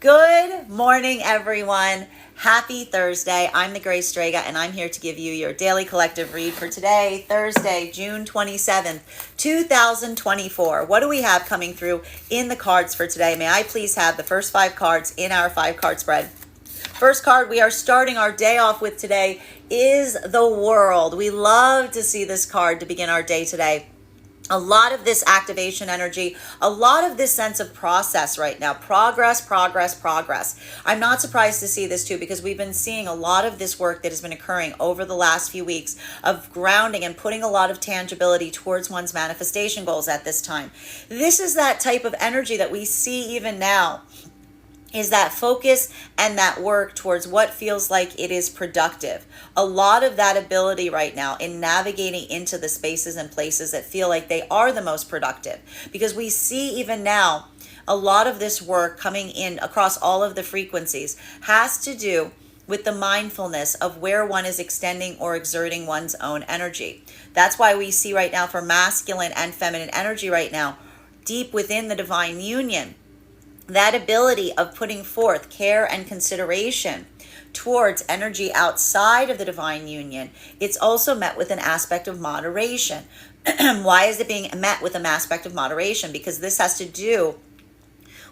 Good morning, everyone. Happy Thursday. I'm the Gray Strega, and I'm here to give you your daily collective read for today, Thursday, June 27th, 2024. What do we have coming through in the cards for today? May I please have the first 5 cards in our 5-card spread? First card we are starting our day off with today is the World. We love to see this card to begin our day today. A lot of this activation energy, a lot of this sense of process right now. Progress. I'm not surprised to see this too, because we've been seeing a lot of this work that has been occurring over the last few weeks of grounding and putting a lot of tangibility towards one's manifestation goals at this time. This is that type of energy that we see even now, is that focus and that work towards what feels like it is productive. A lot of that ability right now in navigating into the spaces and places that feel like they are the most productive. Because we see even now a lot of this work coming in across all of the frequencies has to do with the mindfulness of where one is extending or exerting one's own energy. That's why we see right now for masculine and feminine energy right now, deep within the divine union, that ability of putting forth care and consideration towards energy outside of the divine union. It's also met with an aspect of moderation. Why is it being met with an aspect of moderation? Because this has to do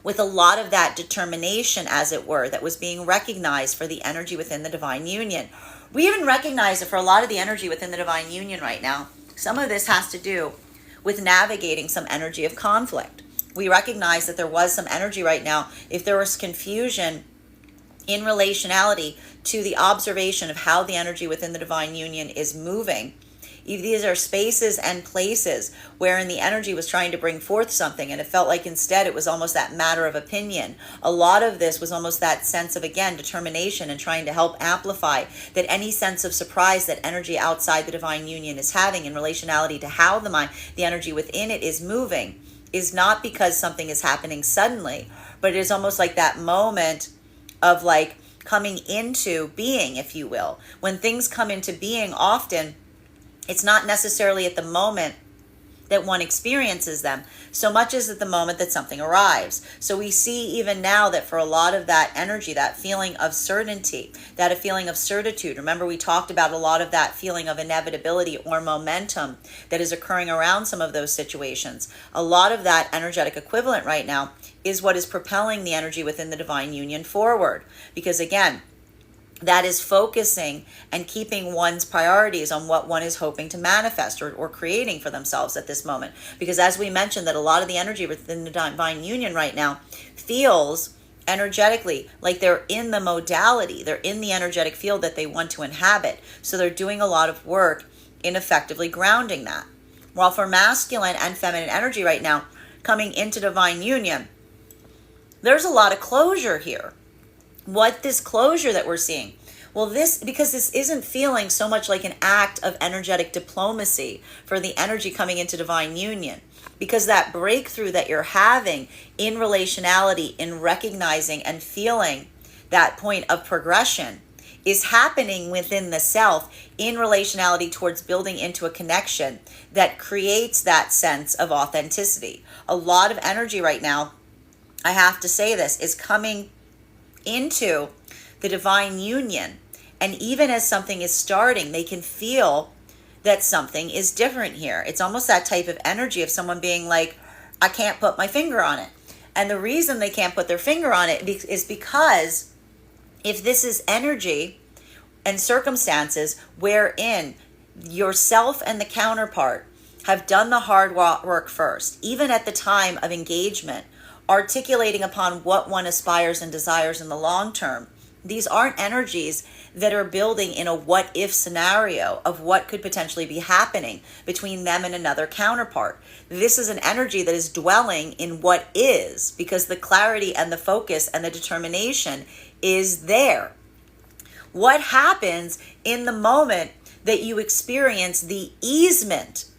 with a lot of that determination, as it were, that was being recognized for the energy within the divine union. We even recognize it for a lot of the energy within the divine union right now. Some of this has to do with navigating some energy of conflict. We recognize that there was some energy right now. If there was confusion in relationality to the observation of how the energy within the divine union is moving, if these are spaces and places wherein the energy was trying to bring forth something and it felt like instead it was almost that matter of opinion. A lot of this was almost that sense of, again, determination and trying to help amplify that any sense of surprise that energy outside the divine union is having in relationality to how the energy within it is moving is not because something is happening suddenly, but it is almost like that moment of like coming into being, if you will. When things come into being, often it's not necessarily at the moment that one experiences them, so much as at the moment that something arrives. So we see even now that for a lot of that energy, that feeling of certainty, that a feeling of certitude, remember we talked about a lot of that feeling of inevitability or momentum that is occurring around some of those situations. A lot of that energetic equivalent right now is what is propelling the energy within the divine union forward. Because again, that is focusing and keeping one's priorities on what one is hoping to manifest or creating for themselves at this moment. Because as we mentioned, that a lot of the energy within the divine union right now feels energetically like they're in the modality, they're in the energetic field that they want to inhabit. So they're doing a lot of work in effectively grounding that. While for masculine and feminine energy right now, coming into divine union, there's a lot of closure here. What this closure that we're seeing? Well, because this isn't feeling so much like an act of energetic diplomacy for the energy coming into divine union, because that breakthrough that you're having in relationality, in recognizing and feeling that point of progression is happening within the self in relationality towards building into a connection that creates that sense of authenticity. A lot of energy right now, I have to say this, is coming into the divine union, and even as something is starting, they can feel that something is different here. It's almost that type of energy of someone being like, I can't put my finger on it. And the reason they can't put their finger on it is because if this is energy and circumstances wherein yourself and the counterpart have done the hard work first, even at the time of engagement, articulating upon what one aspires and desires in the long term. These aren't energies that are building in a what if scenario of what could potentially be happening between them and another counterpart. This is an energy that is dwelling in what is, because the clarity and the focus and the determination is there. What happens in the moment that you experience the easement,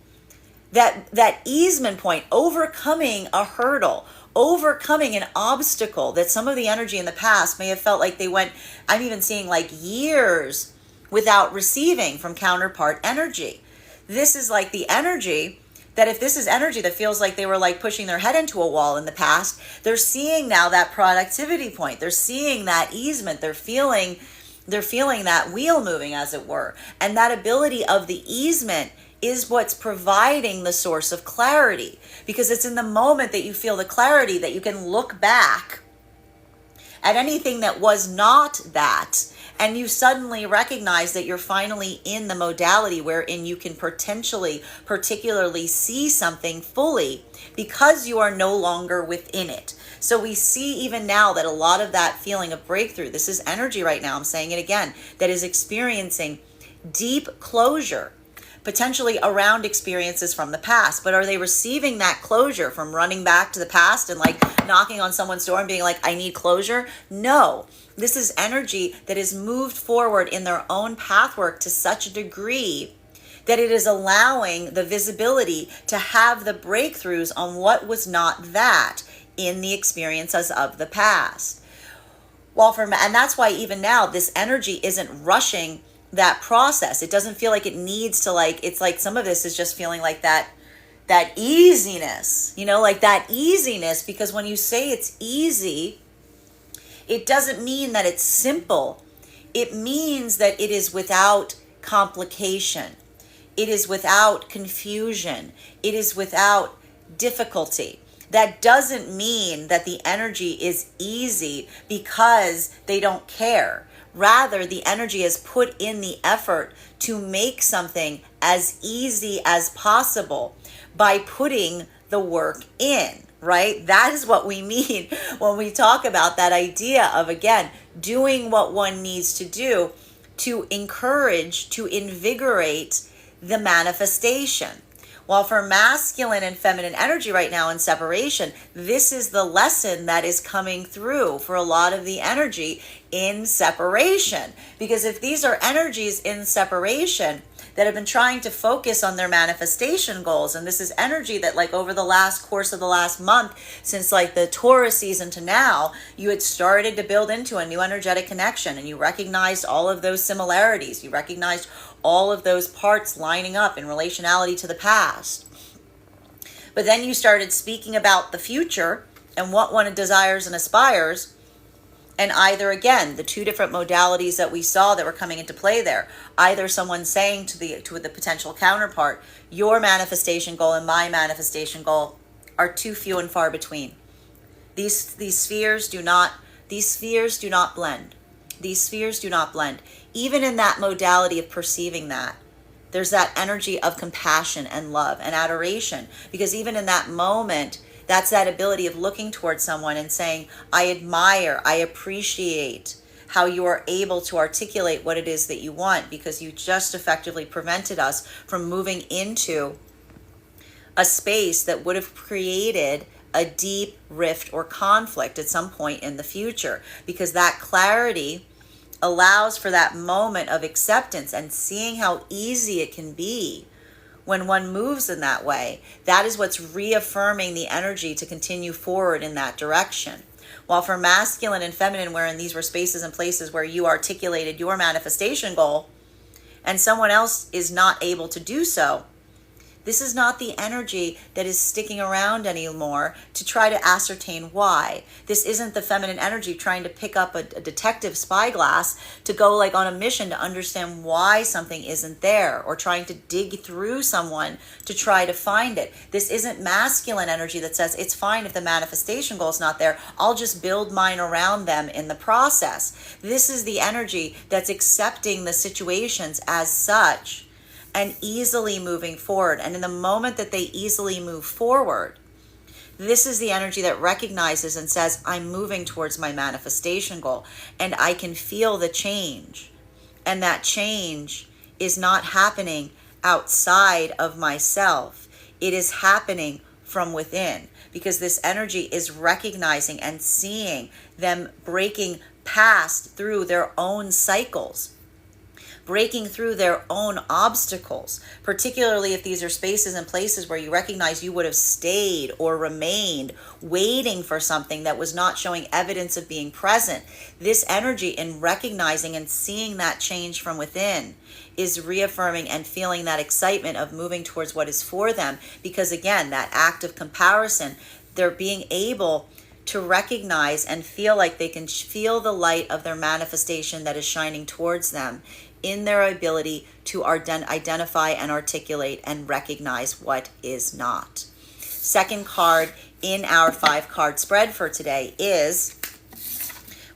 that easement point, overcoming a hurdle, overcoming an obstacle that some of the energy in the past may have felt like they went, I'm even seeing like years without receiving from counterpart energy. This is like the energy that if this is energy that feels like they were like pushing their head into a wall in the past, they're seeing now that productivity point. They're seeing that easement. They're feeling that wheel moving, as it were. And that ability of the easement is what's providing the source of clarity, because it's in the moment that you feel the clarity that you can look back at anything that was not that, and you suddenly recognize that you're finally in the modality wherein you can particularly see something fully, because you are no longer within it. So we see even now that a lot of that feeling of breakthrough, this is energy right now, I'm saying it again, that is experiencing deep closure, potentially around experiences from the past. But are they receiving that closure from running back to the past and like knocking on someone's door and being like, I need closure? No. This is energy that is moved forward in their own pathwork to such a degree that it is allowing the visibility to have the breakthroughs on what was not that in the experiences of the past. And that's why even now this energy isn't rushing that process. It doesn't feel like it needs to, like, it's like some of this is just feeling like that easiness, like that easiness, because when you say it's easy, it doesn't mean that it's simple. It means that it is without complication. It is without confusion. It is without difficulty. That doesn't mean that the energy is easy because they don't care. Rather, the energy has put in the effort to make something as easy as possible by putting the work in, right? That is what we mean when we talk about that idea of, again, doing what one needs to do to encourage, to invigorate the manifestation. While for masculine and feminine energy right now in separation, this is the lesson that is coming through for a lot of the energy in separation. Because if these are energies in separation that have been trying to focus on their manifestation goals, and this is energy that, like, over the course of the last month, since like the Taurus season to now, you had started to build into a new energetic connection, and you recognized all of those similarities. You recognized all of those parts lining up in relationality to the past. But then you started speaking about the future and what one desires and aspires. And either, again, the two different modalities that we saw that were coming into play there, either someone saying to the potential counterpart, your manifestation goal and my manifestation goal are too few and far between. These spheres do not blend. These spheres do not blend. Even in that modality of perceiving that, there's that energy of compassion and love and adoration, because even in that moment, that's that ability of looking towards someone and saying, I admire, I appreciate how you are able to articulate what it is that you want, because you just effectively prevented us from moving into a space that would have created a deep rift or conflict at some point in the future, because that clarity allows for that moment of acceptance and seeing how easy it can be when one moves in that way. That is what's reaffirming the energy to continue forward in that direction. While for masculine and feminine, wherein these were spaces and places where you articulated your manifestation goal and someone else is not able to do so, this is not the energy that is sticking around anymore to try to ascertain why. This isn't the feminine energy trying to pick up a detective spyglass to go like on a mission to understand why something isn't there, or trying to dig through someone to try to find it. This isn't masculine energy that says it's fine if the manifestation goal is not there, I'll just build mine around them in the process. This is the energy that's accepting the situations as such and easily moving forward. And in the moment that they easily move forward, this is the energy that recognizes and says, I'm moving towards my manifestation goal, and I can feel the change. And that change is not happening outside of myself. It is happening from within, because this energy is recognizing and seeing them breaking past through their own cycles. breaking through their own obstacles, particularly if these are spaces and places where you recognize you would have stayed or remained waiting for something that was not showing evidence of being present. This energy in recognizing and seeing that change from within is reaffirming and feeling that excitement of moving towards what is for them, because again, that act of comparison, they're being able to recognize and feel like they can feel the light of their manifestation that is shining towards them in their ability to identify and articulate and recognize what is not. Second card in our 5-card spread for today is,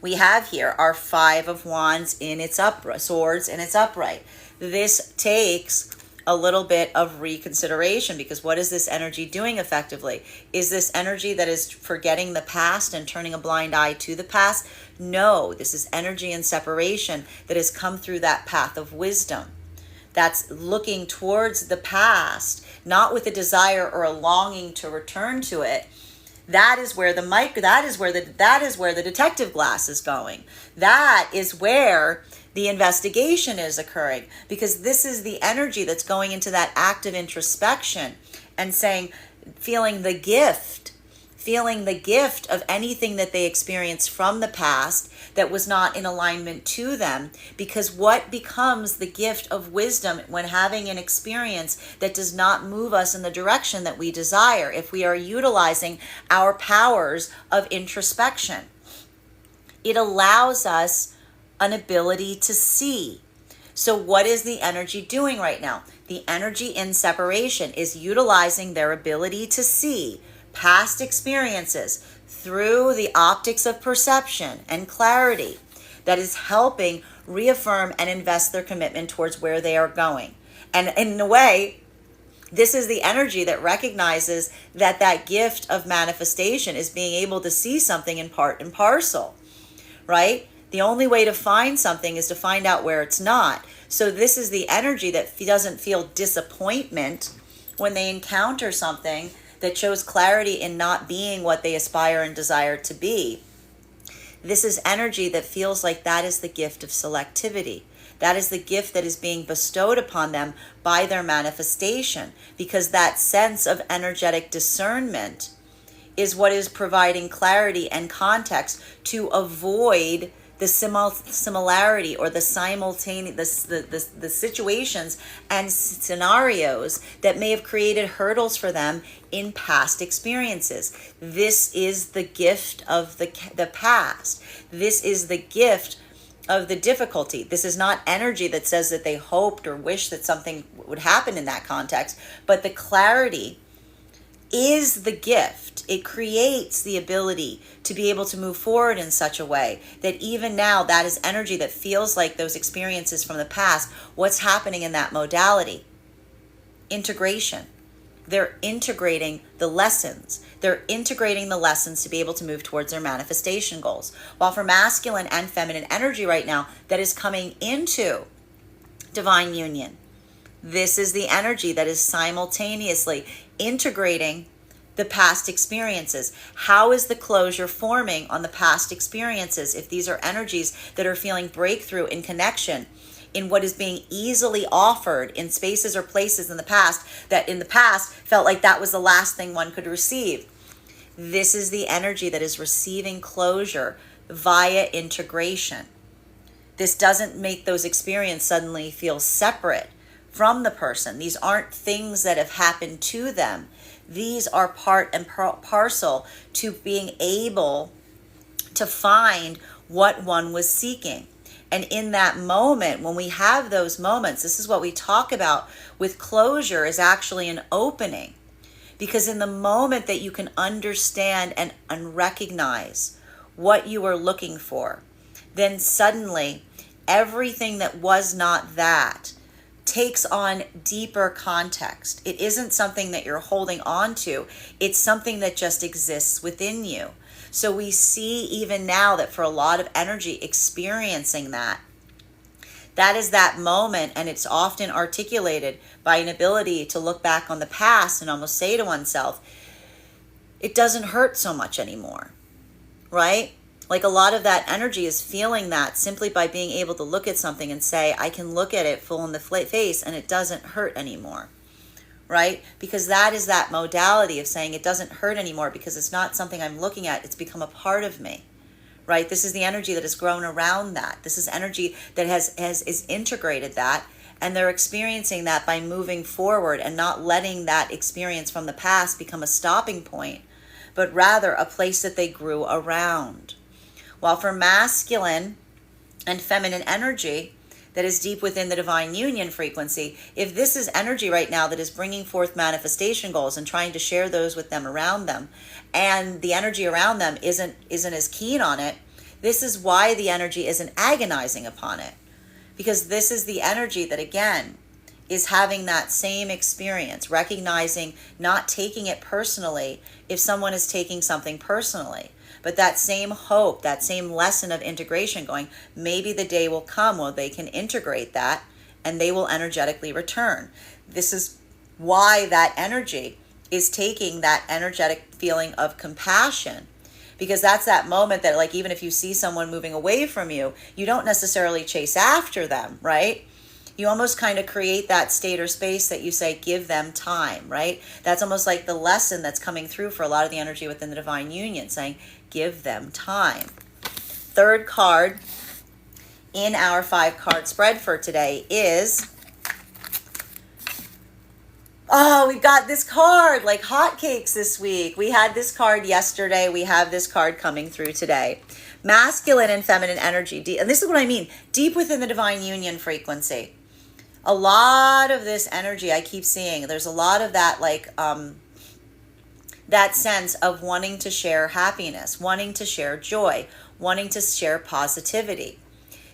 we have here our 5 of Wands in its upright, swords in its upright. This takes a little bit of reconsideration, because what is this energy doing effectively? Is this energy that is forgetting the past and turning a blind eye to the past? No, this is energy and separation that has come through that path of wisdom. That's looking towards the past, not with a desire or a longing to return to it. That is where that is where the detective glass is going. That is where the investigation is occurring, because this is the energy that's going into that act of introspection and saying, feeling the gift of anything that they experienced from the past that was not in alignment to them. Because what becomes the gift of wisdom when having an experience that does not move us in the direction that we desire, if we are utilizing our powers of introspection? It allows us an ability to see. So what is the energy doing right now? The energy in separation is utilizing their ability to see past experiences through the optics of perception and clarity that is helping reaffirm and invest their commitment towards where they are going. And in a way, this is the energy that recognizes that that gift of manifestation is being able to see something in part and parcel, right? The only way to find something is to find out where it's not. So this is the energy that doesn't feel disappointment when they encounter something that shows clarity in not being what they aspire and desire to be. This is energy that feels like that is the gift of selectivity. That is the gift that is being bestowed upon them by their manifestation, because that sense of energetic discernment is what is providing clarity and context to avoid the similarity or the simultaneous, the situations and scenarios that may have created hurdles for them in past experiences. This is the gift of the past. This is the gift of the difficulty. This is not energy that says that they hoped or wished that something would happen in that context, but the clarity is the gift. It creates the ability to be able to move forward in such a way that even now, that is energy that feels like those experiences from the past. What's happening in that modality? Integration. They're integrating the lessons. They're integrating the lessons to be able to move towards their manifestation goals. While for masculine and feminine energy right now that is coming into divine union, this is the energy that is simultaneously integrating the past experiences. How is the closure forming on the past experiences if these are energies that are feeling breakthrough in connection in what is being easily offered in spaces or places in the past that in the past felt like that was the last thing one could receive? This is the energy that is receiving closure via integration. This doesn't make those experiences suddenly feel separate from the person. These aren't things that have happened to them. These are part and parcel to being able to find what one was seeking. And in that moment, when we have those moments, this is what we talk about with closure, is actually an opening. Because in the moment that you can understand and recognize what you are looking for, then suddenly everything that was not that takes on deeper context. It isn't something that you're holding on to. It's something that just exists within you. So we see even now that for a lot of energy experiencing that is that moment, and it's often articulated by an ability to look back on the past and almost say to oneself, it doesn't hurt so much anymore, right? Like a lot of that energy is feeling that simply by being able to look at something and say, I can look at it full in the face and it doesn't hurt anymore, right? Because that is that modality of saying it doesn't hurt anymore because it's not something I'm looking at, it's become a part of me, right? This is the energy that has grown around that. This is energy that is integrated that, and they're experiencing that by moving forward and not letting that experience from the past become a stopping point, but rather a place that they grew around. While for masculine and feminine energy that is deep within the divine union frequency, if this is energy right now that is bringing forth manifestation goals and trying to share those with them around them, and the energy around them isn't as keen on it, this is why the energy isn't agonizing upon it. Because this is the energy that, again, is having that same experience, recognizing, not taking it personally if someone is taking something personally, but that same hope, that same lesson of integration going, maybe the day will come where they can integrate that and they will energetically return. This is why that energy is taking that energetic feeling of compassion, because that's that moment that, like, even if you see someone moving away from you, you don't necessarily chase after them, right? You almost kind of create that state or space that you say, give them time, right? That's almost like the lesson that's coming through for a lot of the energy within the divine union, saying, give them time. Third card in our 5-card spread for today is, oh, we've got this card like hotcakes this week. We had this card yesterday. We have this card coming through today. Masculine and feminine energy. And this is what I mean. Deep within the divine union frequency. A lot of this energy I keep seeing. There's a lot of that, like, that sense of wanting to share happiness, wanting to share joy, wanting to share positivity.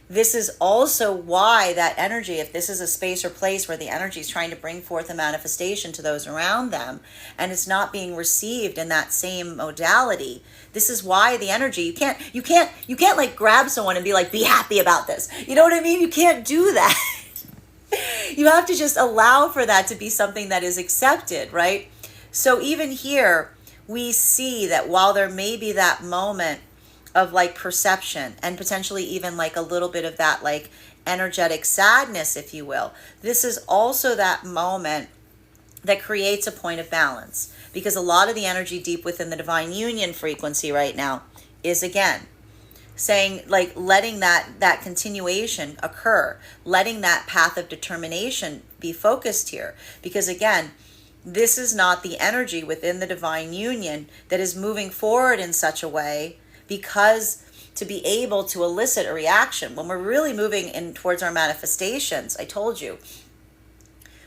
This is also why that energy, if this is a space or place where the energy is trying to bring forth a manifestation to those around them and it's not being received in that same modality, this is why the energy, you can't like grab someone and be like, be happy about this. You know what I mean? You can't do that. You have to just allow for that to be something that is accepted, right? So even here, we see that while there may be that moment of like perception and potentially even like a little bit of that like energetic sadness, if you will, this is also that moment that creates a point of balance, because a lot of the energy deep within the divine union frequency right now is, again, saying, like, letting that continuation occur, letting that path of determination be focused here, because again, this is not the energy within the divine union that is moving forward in such a way because to be able to elicit a reaction. When we're really moving in towards our manifestations, I told you,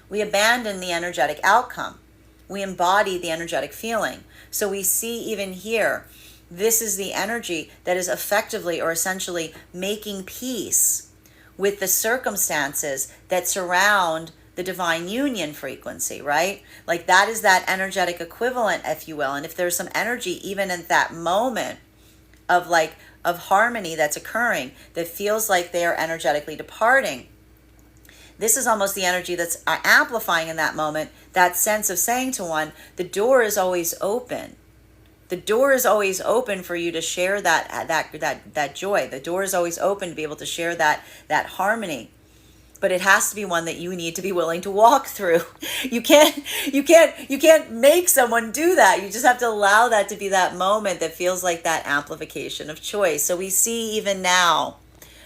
we abandon the energetic outcome. We embody the energetic feeling. So we see even here, this is the energy that is effectively or essentially making peace with the circumstances that surround the divine union frequency, right? Like that is that energetic equivalent, if you will. And if there's some energy even at that moment of harmony that's occurring that feels like they are energetically departing, this is almost the energy that's amplifying in that moment, that sense of saying to one, the door is always open. The door is always open for you to share that joy. The door is always open to be able to share that harmony. But it has to be one that you need to be willing to walk through. You can't make someone do that. You just have to allow that to be that moment that feels like that amplification of choice. So we see even now,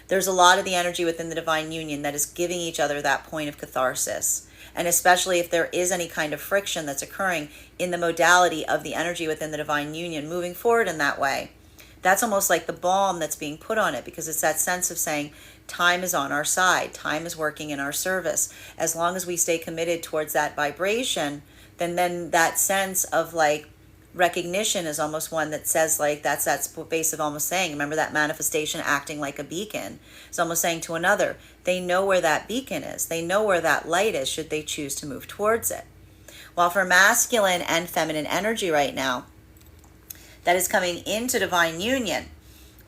there's a lot of the energy within the divine union that is giving each other that point of catharsis. And especially if there is any kind of friction that's occurring in the modality of the energy within the divine union moving forward in that way, that's almost like the balm that's being put on it, because it's that sense of saying time is on our side, time is working in our service. As long as we stay committed towards that vibration, then that sense of like recognition is almost one that says, like, that's that space of almost saying, remember that manifestation acting like a beacon. It's almost saying to another, they know where that beacon is. They know where that light is should they choose to move towards it. While for masculine and feminine energy right now, that is coming into divine union,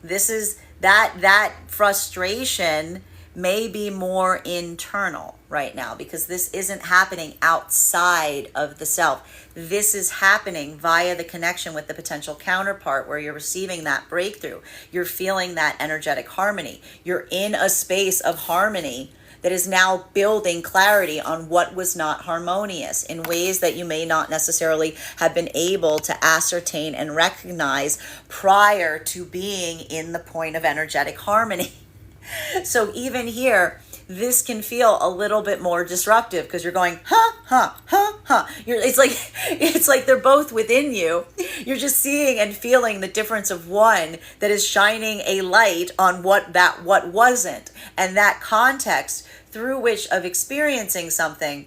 this is that frustration may be more internal, right now, because this isn't happening outside of the self. This is happening via the connection with the potential counterpart, where you're receiving that breakthrough. You're feeling that energetic harmony. You're in a space of harmony that is now building clarity on what was not harmonious in ways that you may not necessarily have been able to ascertain and recognize prior to being in the point of energetic harmony. So even here, this can feel a little bit more disruptive, because you're going, it's like they're both within you. You're just seeing and feeling the difference of one that is shining a light on what wasn't, and that context through which of experiencing something.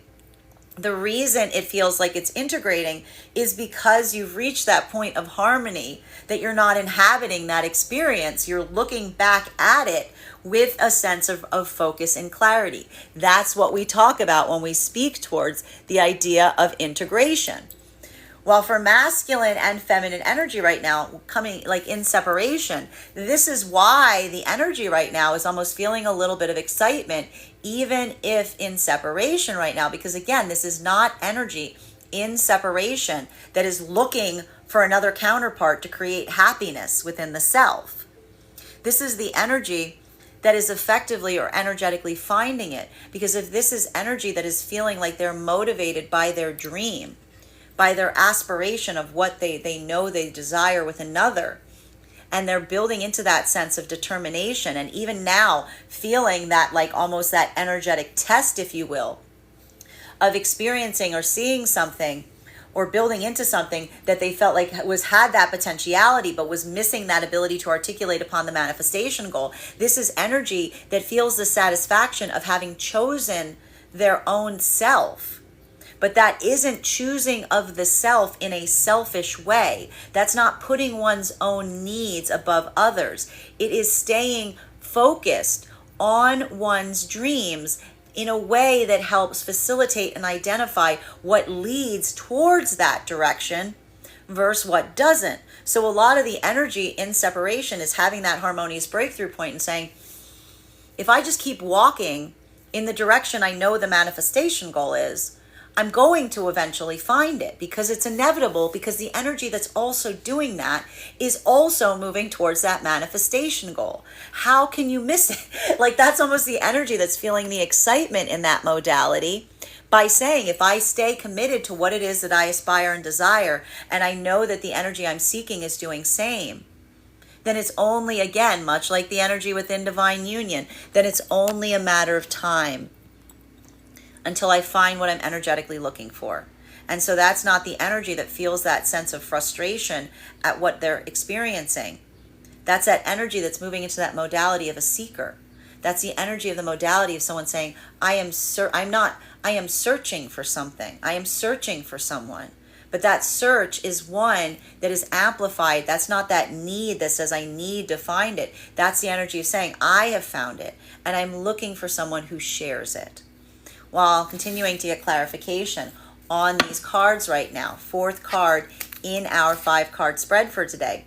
The reason it feels like it's integrating is because you've reached that point of harmony, that you're not inhabiting that experience. You're looking back at it with a sense of focus and clarity. That's what we talk about when we speak towards the idea of integration. Well, for masculine and feminine energy right now, coming like in separation, this is why the energy right now is almost feeling a little bit of excitement, even if in separation right now, because again, this is not energy in separation that is looking for another counterpart to create happiness within the self. This is the energy that is effectively or energetically finding it, because if this is energy that is feeling like they're motivated by their dream, by their aspiration of what they know they desire with another, and they're building into that sense of determination, and even now feeling that like almost that energetic test, if you will, of experiencing or seeing something or building into something that they felt like had that potentiality but was missing that ability to articulate upon the manifestation goal. This is energy that feels the satisfaction of having chosen their own self. But that isn't choosing of the self in a selfish way. That's not putting one's own needs above others. It is staying focused on one's dreams in a way that helps facilitate and identify what leads towards that direction versus what doesn't. So a lot of the energy in separation is having that harmonious breakthrough point and saying, if I just keep walking in the direction I know the manifestation goal is, I'm going to eventually find it, because it's inevitable, because the energy that's also doing that is also moving towards that manifestation goal. How can you miss it? Like, that's almost the energy that's feeling the excitement in that modality, by saying, if I stay committed to what it is that I aspire and desire, and I know that the energy I'm seeking is doing same, then it's only, again, much like the energy within divine union, then it's only a matter of time until I find what I'm energetically looking for. And so that's not the energy that feels that sense of frustration at what they're experiencing. That's that energy that's moving into that modality of a seeker. That's the energy of the modality of someone saying, I am searching for something. I am searching for someone. But that search is one that is amplified. That's not that need that says I need to find it. That's the energy of saying, I have found it, and I'm looking for someone who shares it. While continuing to get clarification on these cards right now. Fourth card in our 5-card spread for today.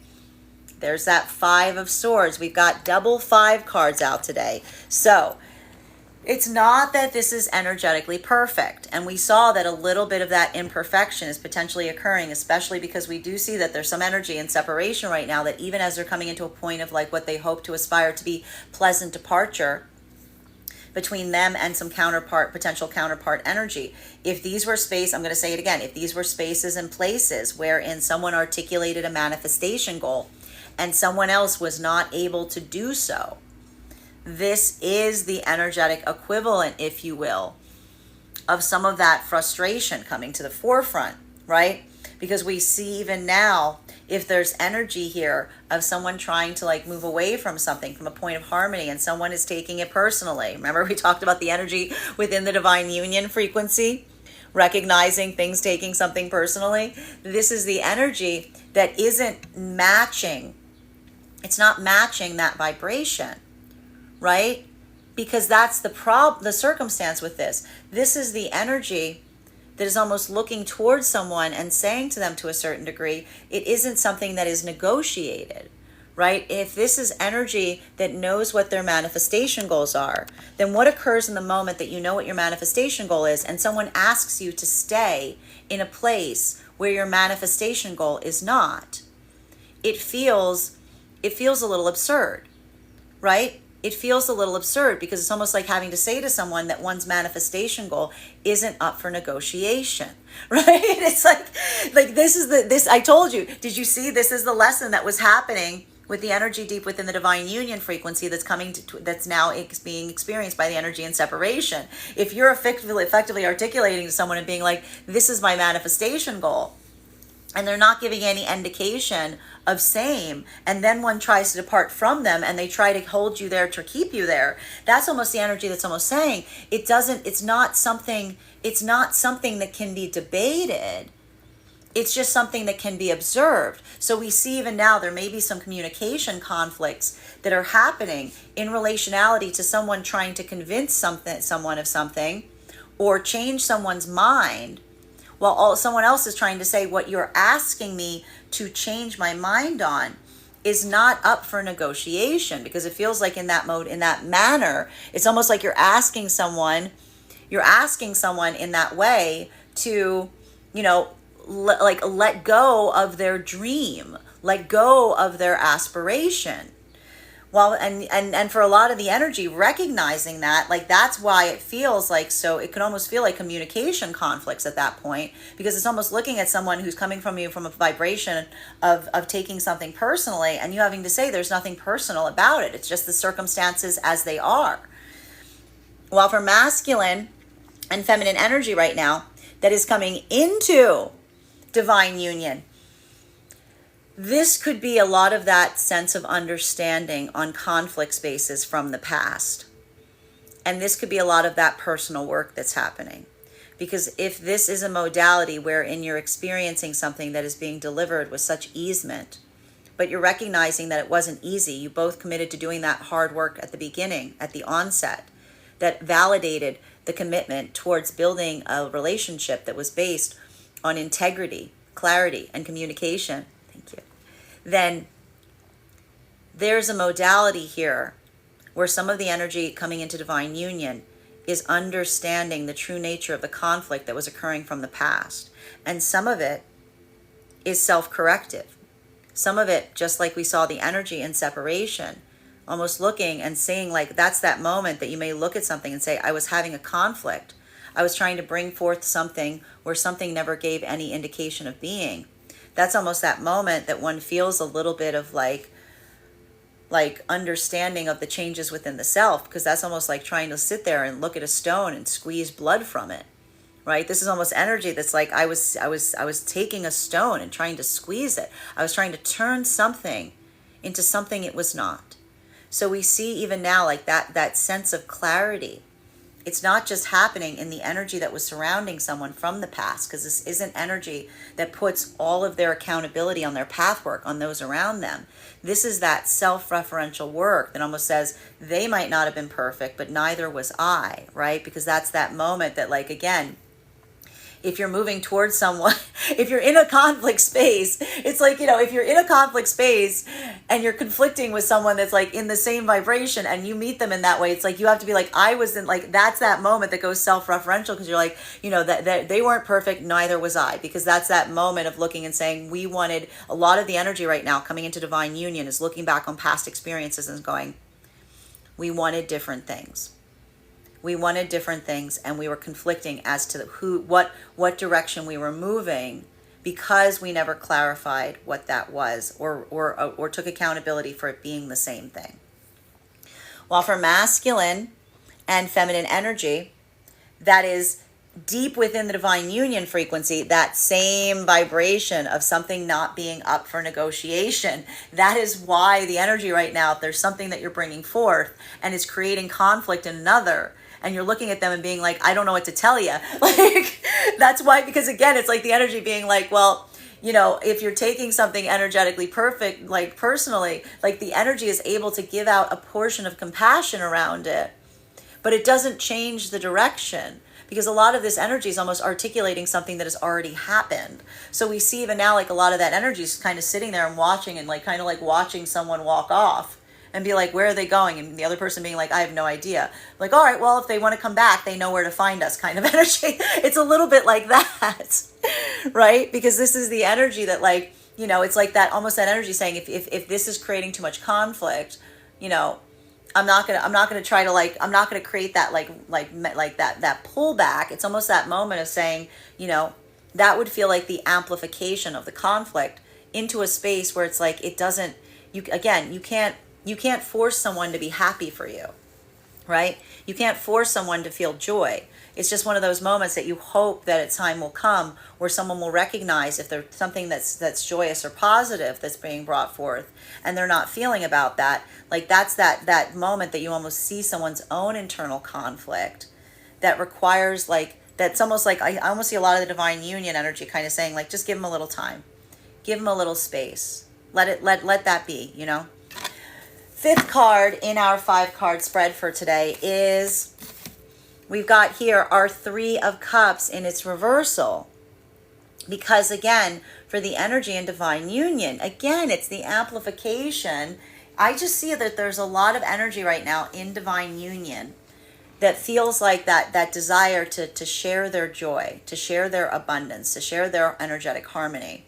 There's that 5 of Swords. We've got double 5 cards out today. So it's not that this is energetically perfect. And we saw that a little bit of that imperfection is potentially occurring, especially because we do see that there's some energy in separation right now, that even as they're coming into a point of like what they hope to aspire to be pleasant departure between them and some potential counterpart energy. If these were space, I'm going to say it again, if these were spaces and places wherein someone articulated a manifestation goal and someone else was not able to do so, this is the energetic equivalent, if you will, of some of that frustration coming to the forefront, right? Because we see even now, if there's energy here of someone trying to like move away from something from a point of harmony, and someone is taking it personally. Remember, we talked about the energy within the divine union frequency, recognizing things taking something personally. This is the energy that isn't matching. It's not matching that vibration, right? Because that's the circumstance with this. This is the energy that is almost looking towards someone and saying to them to a certain degree, it isn't something that is negotiated, right? If this is energy that knows what their manifestation goals are, then what occurs in the moment that you know what your manifestation goal is and someone asks you to stay in a place where your manifestation goal is not? It feels a little absurd, right? It feels a little absurd because it's almost like having to say to someone that one's manifestation goal isn't up for negotiation, right? It's like this I told you, did you see this is the lesson that was happening with the energy deep within the divine union frequency that's now being experienced by the energy in separation. If you're effectively articulating to someone and being like, this is my manifestation goal, and they're not giving any indication of same, and then one tries to depart from them and they try to hold you there to keep you there, that's almost the energy that's almost saying it's not something that can be debated. It's just something that can be observed. So we see even now there may be some communication conflicts that are happening in relationality to someone trying to convince someone of something or change someone's mind, while someone else is trying to say what you're asking me to change my mind on is not up for negotiation, because it feels like in that mode, in that manner, it's almost like you're asking someone in that way to, let go of their dream, let go of their aspiration. Well, and for a lot of the energy, recognizing that, that's why it feels like, so it can almost feel like communication conflicts at that point, because it's almost looking at someone who's coming from you from a vibration of taking something personally, and you having to say there's nothing personal about it. It's just the circumstances as they are. While for masculine and feminine energy right now, that is coming into divine union, this could be a lot of that sense of understanding on conflict spaces from the past. And this could be a lot of that personal work that's happening. Because if this is a modality wherein you're experiencing something that is being delivered with such easement, but you're recognizing that it wasn't easy, you both committed to doing that hard work at the beginning, at the onset, that validated the commitment towards building a relationship that was based on integrity, clarity, and communication, then there's a modality here where some of the energy coming into divine union is understanding the true nature of the conflict that was occurring from the past. And some of it is self-corrective. Some of it, just like we saw the energy in separation, almost looking and seeing, like, that's that moment that you may look at something and say, I was having a conflict. I was trying to bring forth something where something never gave any indication of being. That's almost that moment that one feels a little bit of like understanding of the changes within the self, because that's almost like trying to sit there and look at a stone and squeeze blood from it, right? This is almost energy that's like I was taking a stone and trying to squeeze it. I was trying to turn something into something it was not. So we see even now like that sense of clarity. It's not just happening in the energy that was surrounding someone from the past, because this isn't energy that puts all of their accountability on their path work on those around them. This is that self-referential work that almost says they might not have been perfect, but neither was I, right? Because that's that moment that, like, again, if you're moving towards someone, if you're in a conflict space, it's like, if you're in a conflict space and you're conflicting with someone that's like in the same vibration and you meet them in that way, it's like you have to be like, I was in, like, that's that moment that goes self-referential, because you're like, that they weren't perfect, neither was I, because that's that moment of looking and saying, we wanted, a lot of the energy right now coming into divine union is looking back on past experiences and going, we wanted different things. We wanted different things, and we were conflicting as to what direction we were moving, because we never clarified what that was or took accountability for it being the same thing. While for masculine and feminine energy, that is deep within the divine union frequency, that same vibration of something not being up for negotiation. That is why the energy right now, if there's something that you're bringing forth and is creating conflict in another, and you're looking at them and being like, I don't know what to tell you. Like, that's why, because again, it's like the energy being like, well, if you're taking something energetically perfect, like personally, like the energy is able to give out a portion of compassion around it, but it doesn't change the direction, because a lot of this energy is almost articulating something that has already happened. So we see even now, like a lot of that energy is kind of sitting there and watching, and like kind of like watching someone walk off and be like, where are they going? And the other person being like, I have no idea. Like, all right, well, if they want to come back, they know where to find us, kind of energy. It's a little bit like that, right? Because this is the energy that, like, you know, it's like that, almost that energy saying, if this is creating too much conflict, you know, I'm not gonna try to, like, I'm not gonna create that like that pullback. It's almost that moment of saying, you know, that would feel like the amplification of the conflict into a space where it's like, it doesn't, you can't force someone to be happy for you, right? You can't force someone to feel joy. It's just one of those moments that you hope that a time will come where someone will recognize if there's something that's joyous or positive that's being brought forth, and they're not feeling about that. Like that's that moment that you almost see someone's own internal conflict that requires, like, that's almost like, I almost see a lot of the divine union energy kind of saying, like, just give them a little time, give them a little space, let that be, you know. Fifth card in our 5-card spread for today is, we've got here our 3 of Cups in its reversal. Because again, for the energy in divine union, again, it's the amplification. I just see that there's a lot of energy right now in divine union that feels like that desire to share their joy, to share their abundance, to share their energetic harmony.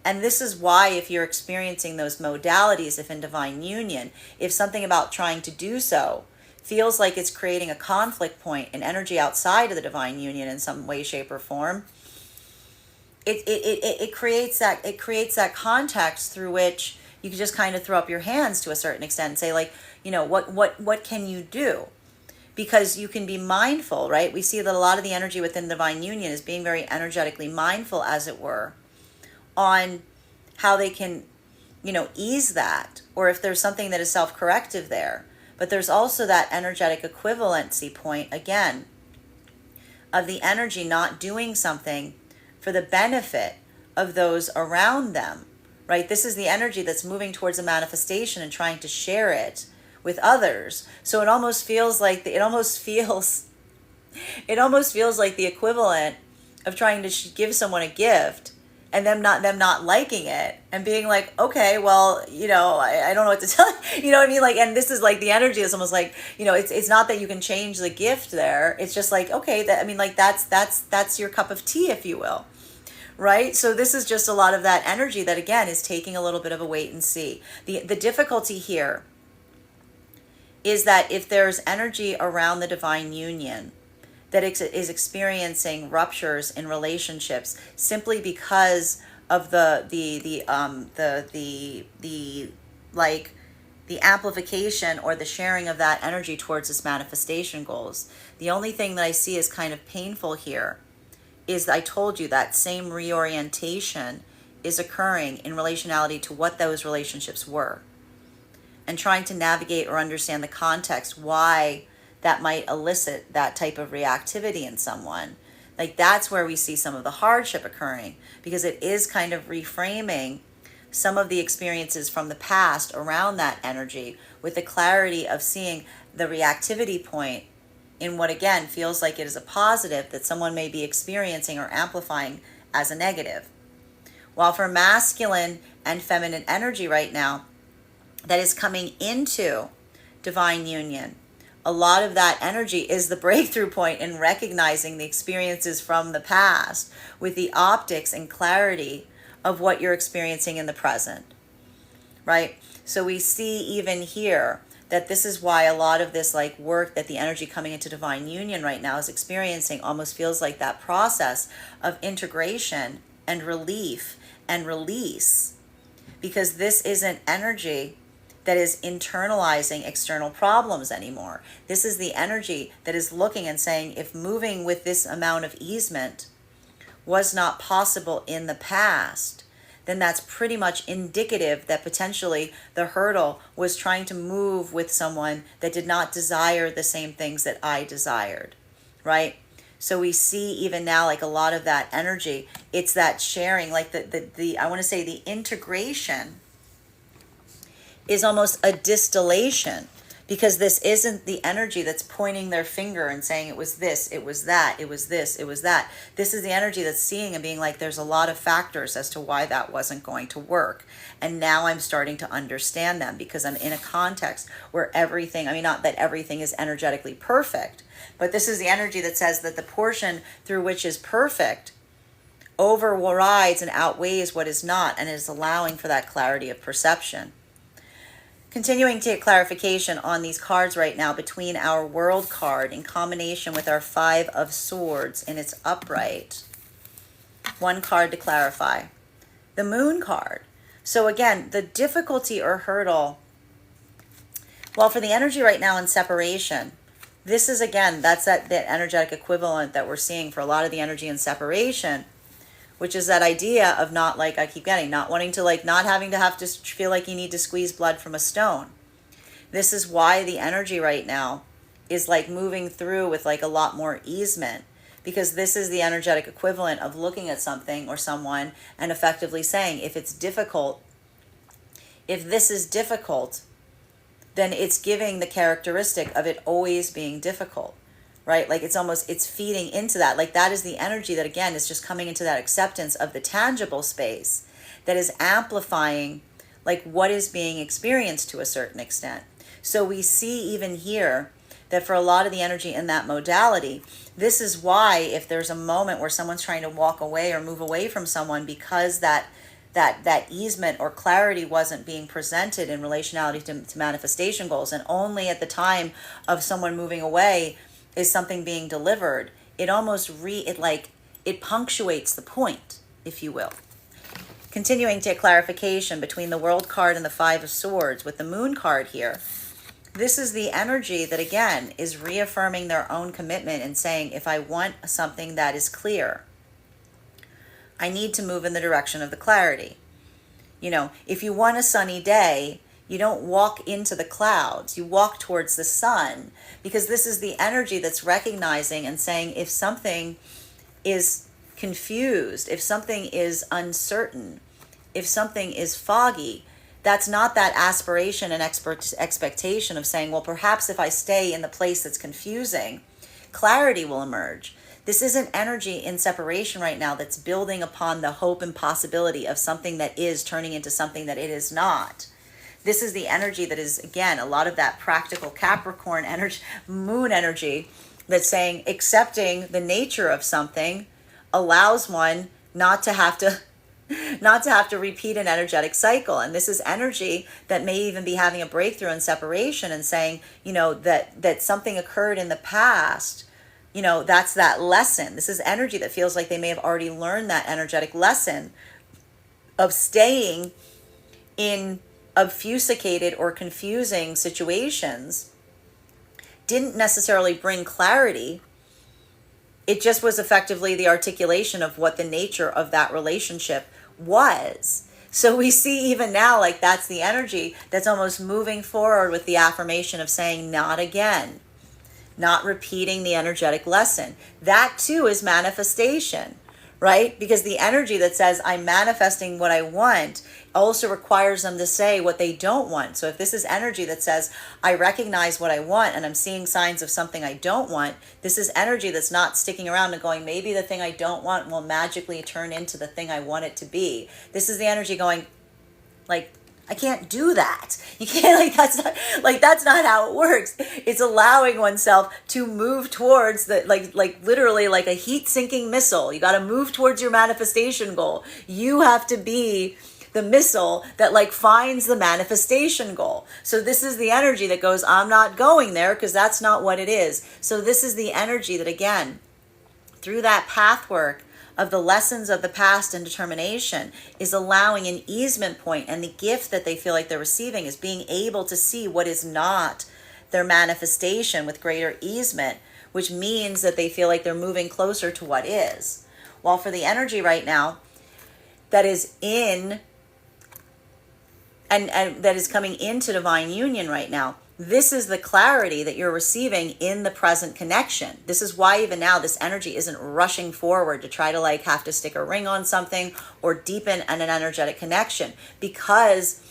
And this is why, if you're experiencing those modalities, if in divine union, if something about trying to do so feels like it's creating a conflict point in energy outside of the divine union in some way, shape, or form, it creates that context through which you can just kind of throw up your hands to a certain extent and say, like, you know, what can you do? Because you can be mindful, right? We see that a lot of the energy within divine union is being very energetically mindful, as it were, on how they can, you know, ease that, or if there's something that is self-corrective there. But there's also that energetic equivalency point, again, of the energy not doing something for the benefit of those around them, right? This is the energy that's moving towards a manifestation and trying to share it with others. So it almost feels like it almost feels like the equivalent of trying to give someone a gift and them not liking it and being like, okay, well, you know, I don't know what to tell you, you know what I mean? Like, and this is like the energy is almost like, you know, it's not that you can change the gift there. It's just like, okay, that, I mean, like that's your cup of tea, if you will, right? So this is just a lot of that energy that, again, is taking a little bit of a wait and see. The difficulty here is that if there's energy around the divine union that is experiencing ruptures in relationships simply because of the amplification or the sharing of that energy towards its manifestation goals. The only thing that I see is kind of painful here is, I told you, that same reorientation is occurring in relationality to what those relationships were, and trying to navigate or understand the context why that might elicit that type of reactivity in someone. Like, that's where we see some of the hardship occurring, because it is kind of reframing some of the experiences from the past around that energy with the clarity of seeing the reactivity point in what, again, feels like it is a positive that someone may be experiencing or amplifying as a negative. While for masculine and feminine energy right now that is coming into divine union, a lot of that energy is the breakthrough point in recognizing the experiences from the past with the optics and clarity of what you're experiencing in the present, right? So we see even here that this is why a lot of this, like, work that the energy coming into divine union right now is experiencing almost feels like that process of integration and relief and release, because this isn't energy that is internalizing external problems anymore. This is the energy that is looking and saying, if moving with this amount of easement was not possible in the past, then that's pretty much indicative that potentially the hurdle was trying to move with someone that did not desire the same things that I desired, right? So we see even now, like, a lot of that energy, it's that sharing, like the I want to say the integration is almost a distillation, because this isn't the energy that's pointing their finger and saying it was this, it was that, it was this, it was that. This is the energy that's seeing and being like, there's a lot of factors as to why that wasn't going to work. And now I'm starting to understand them because I'm in a context where everything, I mean, not that everything is energetically perfect, but this is the energy that says that the portion through which is perfect overrides and outweighs what is not, and is allowing for that clarity of perception. Continuing to get clarification on these cards right now between our World card in combination with our Five of Swords in its upright. One card to clarify. The Moon card. So again, the difficulty or hurdle, well, for the energy right now in separation, this is, again, that's that energetic equivalent that we're seeing for a lot of the energy in separation, which is that idea of not, like I keep getting, not wanting to, like, not having to have to feel like you need to squeeze blood from a stone. This is why the energy right now is like moving through with like a lot more easement, because this is the energetic equivalent of looking at something or someone and effectively saying, if it's difficult, if this is difficult, then it's giving the characteristic of it always being difficult. Right? Like it's almost, it's feeding into that. Like that is the energy that, again, is just coming into that acceptance of the tangible space that is amplifying like what is being experienced to a certain extent. So we see even here that for a lot of the energy in that modality, this is why if there's a moment where someone's trying to walk away or move away from someone because that easement or clarity wasn't being presented in relationality to manifestation goals, and only at the time of someone moving away is something being delivered, it almost it punctuates the point, if you will. Continuing to get clarification between the World card and the Five of Swords with the Moon card here. This is the energy that, again, is reaffirming their own commitment and saying, if I want something that is clear, I need to move in the direction of the clarity. You know, if you want a sunny day, you don't walk into the clouds, you walk towards the sun, because this is the energy that's recognizing and saying, if something is confused, if something is uncertain, if something is foggy, that's not that aspiration and expectation of saying, well, perhaps if I stay in the place that's confusing, clarity will emerge. This isn't energy in separation right now that's building upon the hope and possibility of something that is turning into something that it is not. This is the energy that is, again, a lot of that practical Capricorn energy, moon energy, that's saying accepting the nature of something allows one not to have to repeat an energetic cycle. And this is energy that may even be having a breakthrough in separation and saying, you know, that something occurred in the past, you know, that's that lesson. This is energy that feels like they may have already learned that energetic lesson of staying in obfuscated or confusing situations didn't necessarily bring clarity. It just was effectively the articulation of what the nature of that relationship was. So we see even now, like that's the energy that's almost moving forward with the affirmation of saying, not again, not repeating the energetic lesson. That too is manifestation, right? Because the energy that says I'm manifesting what I want also requires them to say what they don't want. So if this is energy that says I recognize what I want and I'm seeing signs of something I don't want, this is energy that's not sticking around and going, maybe the thing I don't want will magically turn into the thing I want it to be. This is the energy going, like, I can't do that. You can't, that's not how it works. It's allowing oneself to move towards the, like literally like a heat sinking missile. You got to move towards your manifestation goal. You have to be the missile that like finds the manifestation goal. So this is the energy that goes, I'm not going there because that's not what it is. So this is the energy that, again, through that path work of the lessons of the past and determination, is allowing an easement point, and the gift that they feel like they're receiving is being able to see what is not their manifestation with greater easement, which means that they feel like they're moving closer to what is. While for the energy right now that is in and that is coming into divine union right now, this is the clarity that you're receiving in the present connection. This is why even now this energy isn't rushing forward to try to like have to stick a ring on something or deepen an energetic connection, because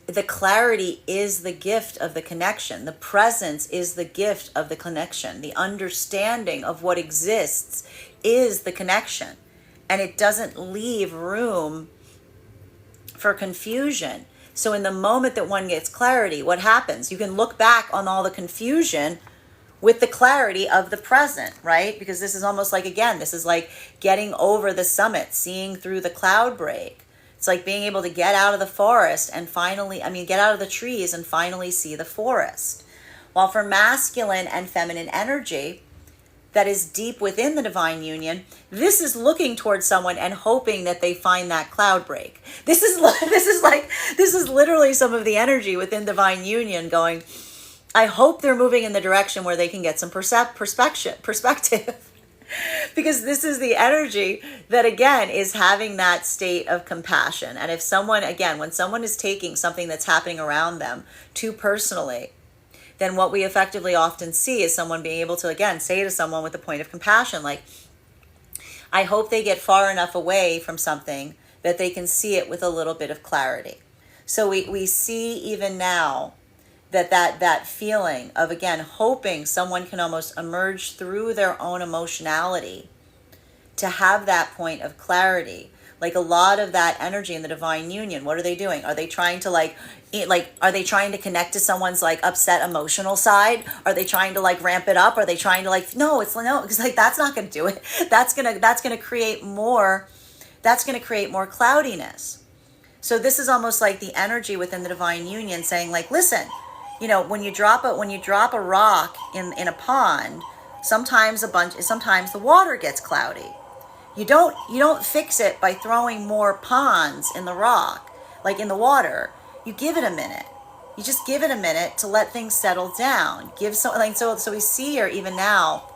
the clarity is the gift of the connection. The presence is the gift of the connection. The understanding of what exists is the connection. And it doesn't leave room for confusion. So in the moment that one gets clarity, what happens? You can look back on all the confusion with the clarity of the present, right? Because this is almost like, again, this is like getting over the summit, seeing through the cloud break. It's like being able to get out of the forest and finally, get out of the trees and finally see the forest. While for masculine and feminine energy, that is deep within the divine union, this is looking towards someone and hoping that they find that cloud break. This is literally some of the energy within divine union going, I hope they're moving in the direction where they can get some perspective. Because this is the energy that, again, is having that state of compassion. And if someone, again, when someone is taking something that's happening around them too personally, then what we effectively often see is someone being able to, again, say to someone with a point of compassion, like, I hope they get far enough away from something that they can see it with a little bit of clarity. So we see even now that feeling of, again, hoping someone can almost emerge through their own emotionality to have that point of clarity. Like a lot of that energy in the divine union, what are they doing? Are they trying to are they trying to connect to someone's like upset emotional side? Are they trying to like ramp it up? Are they trying to no, because like that's not going to do it. That's going to create more cloudiness. So this is almost like the energy within the divine union saying like, listen, when you drop a rock in a pond, sometimes the water gets cloudy. You don't fix it by throwing more ponds in the rock, like in the water. You give it a minute. You just give it a minute to let things settle down. So we see here even now,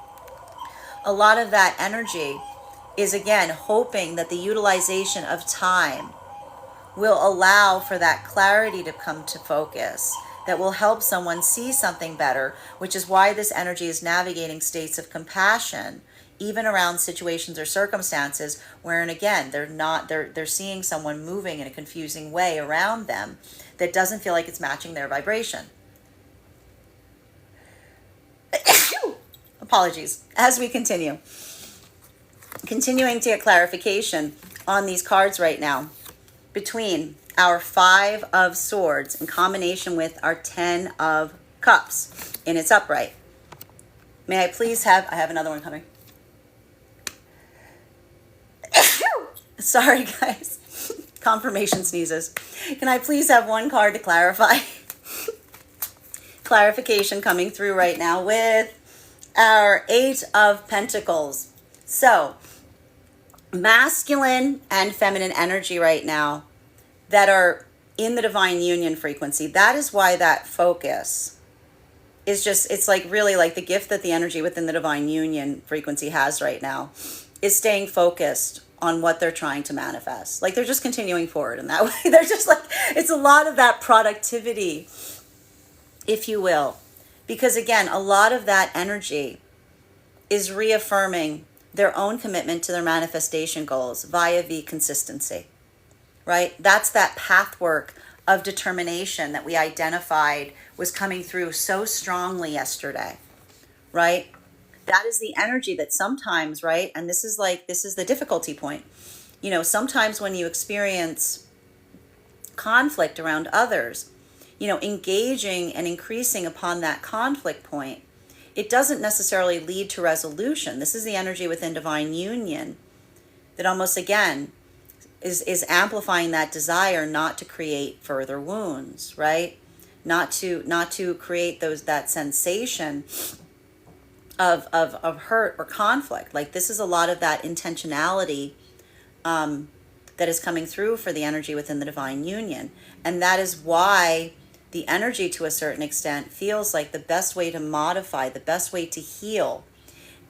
a lot of that energy is, again, hoping that the utilization of time will allow for that clarity to come to focus, that will help someone see something better, which is why this energy is navigating states of compassion, even around situations or circumstances wherein, again, they're seeing someone moving in a confusing way around them that doesn't feel like it's matching their vibration. Apologies. As we continuing to get clarification on these cards right now, between our 5 of Swords in combination with our 10 of Cups in its upright. May I please I have another one coming. Sorry, guys. Confirmation sneezes. Can I please have one card to clarify? Clarification coming through right now with our 8 of Pentacles. So, masculine and feminine energy right now that are in the divine union frequency. That is why that focus is it's like really like the gift that the energy within the divine union frequency has right now is staying focused on what they're trying to manifest. Like they're just continuing forward in that way. They're just like, it's a lot of that productivity, if you will. Because again, a lot of that energy is reaffirming their own commitment to their manifestation goals via the consistency, right? That's that pathwork of determination that we identified was coming through so strongly yesterday, right? That is the energy that sometimes, right? And this is the difficulty point. Sometimes when you experience conflict around others, engaging and increasing upon that conflict point, it doesn't necessarily lead to resolution. This is the energy within divine union that almost, again, is amplifying that desire not to create further wounds, right? Not to create that sensation of hurt or conflict. Like this is a lot of that intentionality that is coming through for the energy within the divine union. And that is why the energy to a certain extent feels like the best way to modify, the best way to heal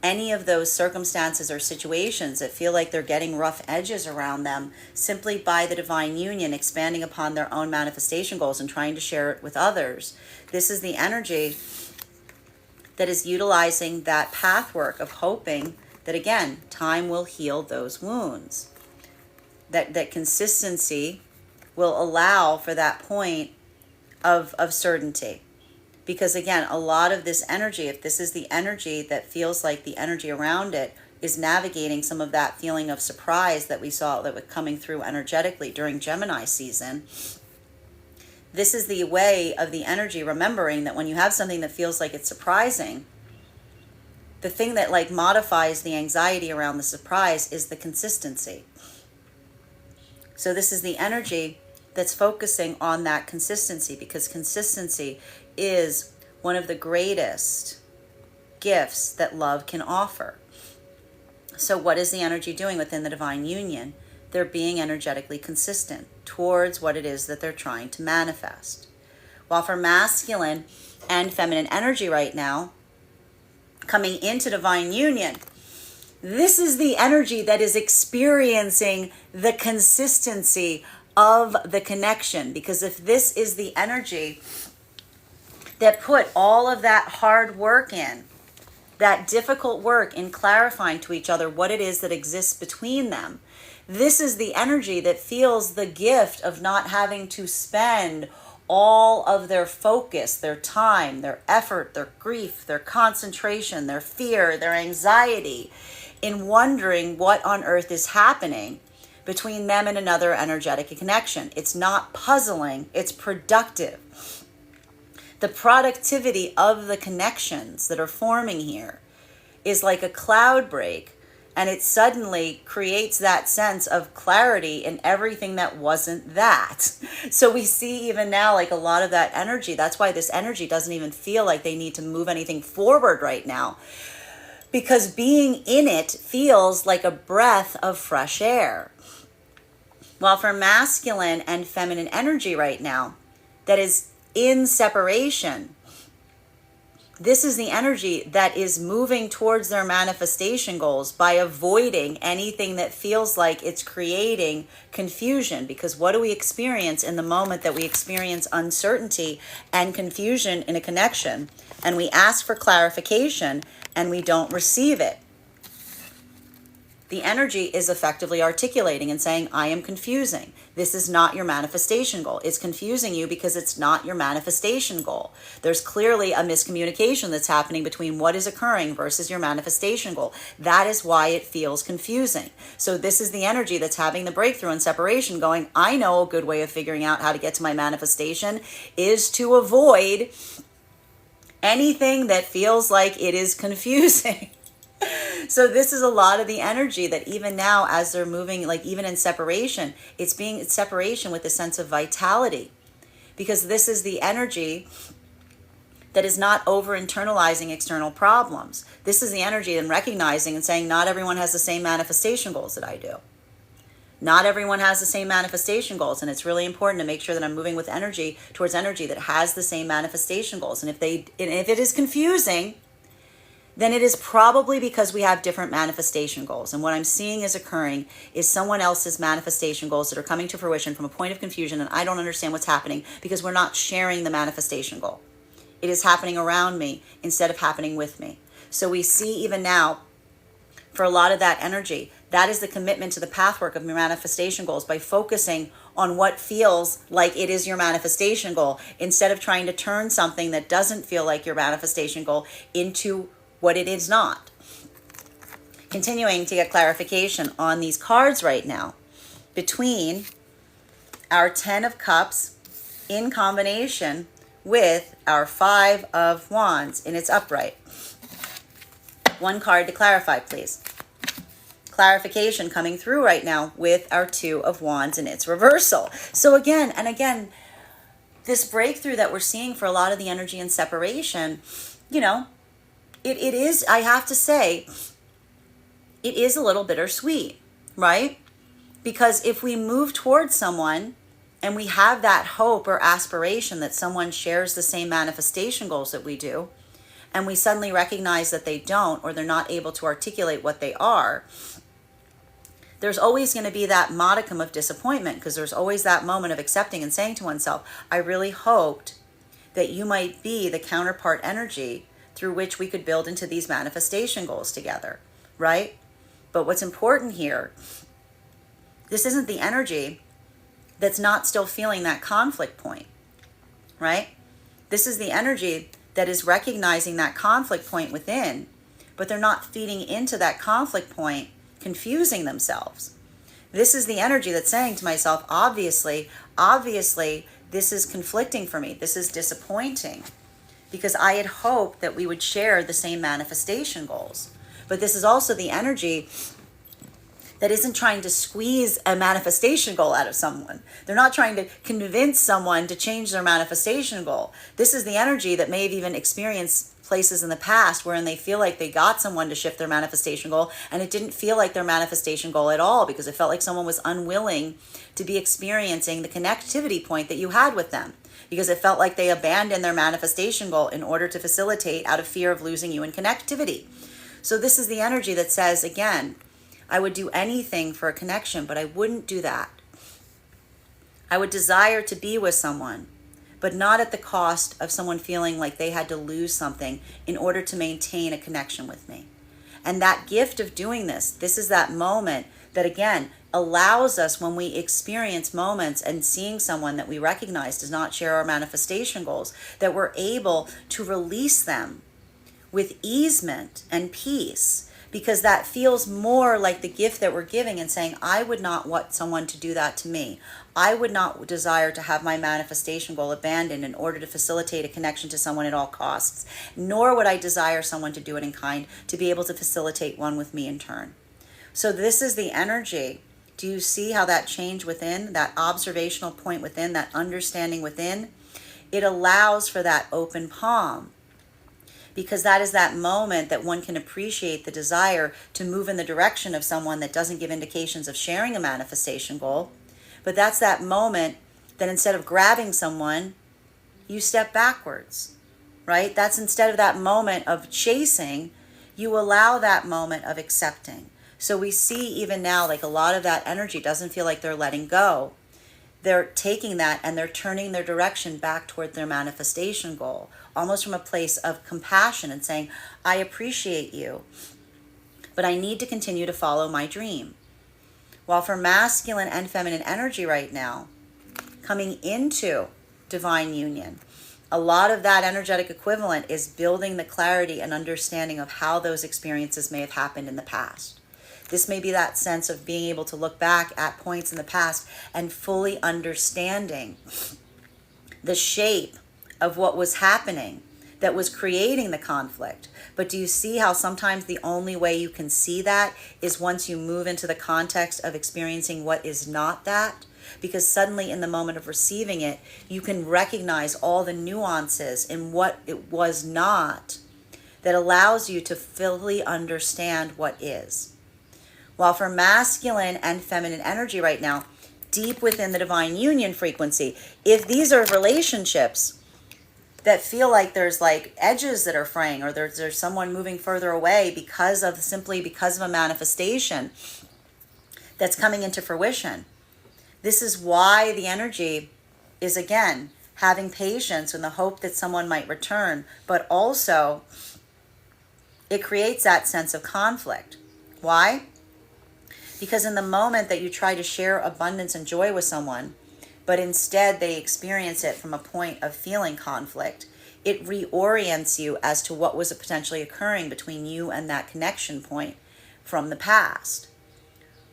any of those circumstances or situations that feel like they're getting rough edges around them, simply by the divine union expanding upon their own manifestation goals and trying to share it with others. This is the energy that is utilizing that pathwork of hoping that, again, time will heal those wounds. That consistency will allow for that point of certainty. Because again, a lot of this energy, if this is the energy that feels like the energy around it is navigating some of that feeling of surprise that we saw that was coming through energetically during Gemini season, this is the way of the energy remembering that when you have something that feels like it's surprising, the thing that like modifies the anxiety around the surprise is the consistency. So this is the energy that's focusing on that consistency, because consistency is one of the greatest gifts that love can offer. So what is the energy doing within the divine union? They're being energetically consistent towards what it is that they're trying to manifest. While for masculine and feminine energy right now, coming into divine union, this is the energy that is experiencing the consistency of the connection. Because if this is the energy that put all of that hard work in, that difficult work in clarifying to each other what it is that exists between them, this is the energy that feels the gift of not having to spend all of their focus, their time, their effort, their grief, their concentration, their fear, their anxiety in wondering what on earth is happening between them and another energetic connection. It's not puzzling, it's productive. The productivity of the connections that are forming here is like a cloud break, and it suddenly creates that sense of clarity in everything that wasn't that. So we see even now like a lot of that energy. That's why this energy doesn't even feel like they need to move anything forward right now, because being in it feels like a breath of fresh air. While for masculine and feminine energy right now, that is in separation, this is the energy that is moving towards their manifestation goals by avoiding anything that feels like it's creating confusion. Because what do we experience in the moment that we experience uncertainty and confusion in a connection, and we ask for clarification and we don't receive it? The energy is effectively articulating and saying, I am confusing. This is not your manifestation goal. It's confusing you because it's not your manifestation goal. There's clearly a miscommunication that's happening between what is occurring versus your manifestation goal. That is why it feels confusing. So this is the energy that's having the breakthrough and separation, going, I know a good way of figuring out how to get to my manifestation is to avoid anything that feels like it is confusing. So this is a lot of the energy that even now, as they're moving, like even in separation, it's being in separation with a sense of vitality, because this is the energy that is not over internalizing external problems. This is the energy and recognizing and saying, not everyone has the same manifestation goals that I do. Not everyone has the same manifestation goals, and it's really important to make sure that I'm moving with energy towards energy that has the same manifestation goals. And if it is confusing, then it is probably because we have different manifestation goals. And what I'm seeing is occurring is someone else's manifestation goals that are coming to fruition from a point of confusion, and I don't understand what's happening because we're not sharing the manifestation goal. It is happening around me instead of happening with me. So we see even now, for a lot of that energy, that is the commitment to the pathwork of your manifestation goals by focusing on what feels like it is your manifestation goal instead of trying to turn something that doesn't feel like your manifestation goal into what it is not. Continuing to get clarification on these cards right now between our 10 of Cups in combination with our 5 of Wands in its upright. One card to clarify, please. Clarification coming through right now with our 2 of Wands in its reversal. So again and again, this breakthrough that we're seeing for a lot of the energy and separation, you know, it is, I have to say, it is a little bittersweet, right? Because if we move towards someone and we have that hope or aspiration that someone shares the same manifestation goals that we do, and we suddenly recognize that they don't, or they're not able to articulate what they are, there's always going to be that modicum of disappointment, because there's always that moment of accepting and saying to oneself, I really hoped that you might be the counterpart energy through which we could build into these manifestation goals together, right? But what's important here, this isn't the energy that's not still feeling that conflict point, right? This is the energy that is recognizing that conflict point within, but they're not feeding into that conflict point, confusing themselves. This is the energy that's saying to myself, obviously, this is conflicting for me. This is disappointing because I had hoped that we would share the same manifestation goals. But this is also the energy that isn't trying to squeeze a manifestation goal out of someone. They're not trying to convince someone to change their manifestation goal. This is the energy that may have even experienced places in the past wherein they feel like they got someone to shift their manifestation goal and it didn't feel like their manifestation goal at all because it felt like someone was unwilling to be experiencing the connectivity point that you had with them, because it felt like they abandoned their manifestation goal in order to facilitate out of fear of losing you in connectivity. So this is the energy that says, again, I would do anything for a connection, but I wouldn't do that. I would desire to be with someone, but not at the cost of someone feeling like they had to lose something in order to maintain a connection with me. And that gift of doing this is that moment that, again, allows us, when we experience moments and seeing someone that we recognize does not share our manifestation goals, that we're able to release them with easement and peace, because that feels more like the gift that we're giving and saying, I would not want someone to do that to me. I would not desire to have my manifestation goal abandoned in order to facilitate a connection to someone at all costs, nor would I desire someone to do it in kind to be able to facilitate one with me in turn. So this is the energy. Do you see how that change within, that observational point within, that understanding within? It allows for that open palm, because that is that moment that one can appreciate the desire to move in the direction of someone that doesn't give indications of sharing a manifestation goal. But that's that moment that instead of grabbing someone, you step backwards, right? That's instead of that moment of chasing, you allow that moment of accepting. So we see even now, like, a lot of that energy doesn't feel like they're letting go. They're taking that and they're turning their direction back toward their manifestation goal, almost from a place of compassion and saying, I appreciate you, but I need to continue to follow my dream. While for masculine and feminine energy right now, coming into divine union, a lot of that energetic equivalent is building the clarity and understanding of how those experiences may have happened in the past. This may be that sense of being able to look back at points in the past and fully understanding the shape of what was happening that was creating the conflict. But do you see how sometimes the only way you can see that is once you move into the context of experiencing what is not that? Because suddenly in the moment of receiving it, you can recognize all the nuances in what it was not that allows you to fully understand what is. While for masculine and feminine energy right now, deep within the divine union frequency, if these are relationships that feel like there's like edges that are fraying, or there's someone moving further away because of a manifestation that's coming into fruition, this is why the energy is, again, having patience in the hope that someone might return, but also it creates that sense of conflict. Why? Because in the moment that you try to share abundance and joy with someone, but instead they experience it from a point of feeling conflict, it reorients you as to what was potentially occurring between you and that connection point from the past,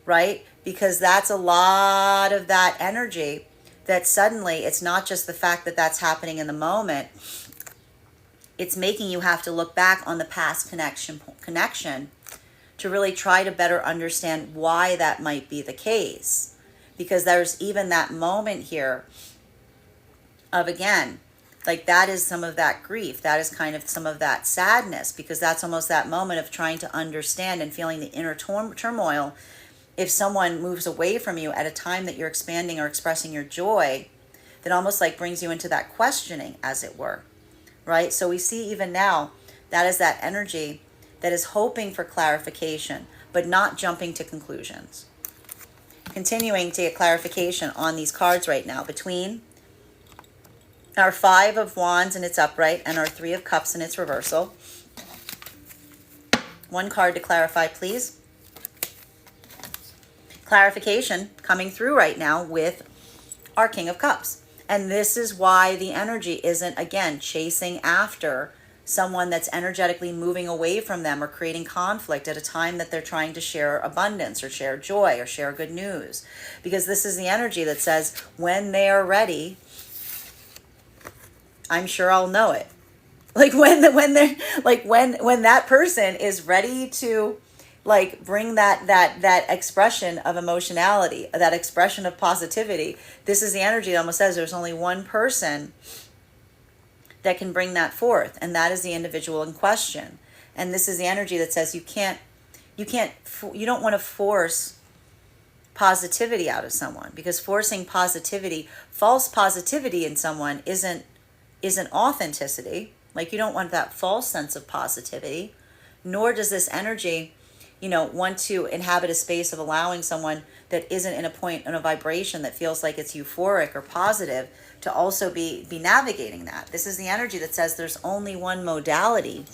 right? Because that's a lot of that energy that suddenly it's not just the fact that that's happening in the moment, it's making you have to look back on the past connection to really try to better understand why that might be the case. Because there's even that moment here of, again, like that is some of that grief. That is kind of some of that sadness, because that's almost that moment of trying to understand and feeling the inner turmoil. If someone moves away from you at a time that you're expanding or expressing your joy, that almost like brings you into that questioning, as it were, right? So we see even now, that is that energy that is hoping for clarification, but not jumping to conclusions. Continuing to get clarification on these cards right now between our 5 of Wands in its upright and our 3 of Cups in its reversal. One card to clarify, please. Clarification coming through right now with our King of Cups. And this is why the energy isn't, again, chasing after someone that's energetically moving away from them or creating conflict at a time that they're trying to share abundance or share joy or share good news. Because this is the energy that says, when they are ready, I'm sure I'll know it. Like when they're like when that person is ready to like bring that expression of emotionality, that expression of positivity. This is the energy that almost says there's only one person that can bring that forth, and that is the individual in question. And this is the energy that says you don't want to force positivity out of someone, because forcing positivity, false positivity in someone isn't authenticity. Like, you don't want that false sense of positivity, nor does this energy, want to inhabit a space of allowing someone that isn't in a vibration that feels like it's euphoric or positive to also be navigating that. This is the energy that says there's only one modality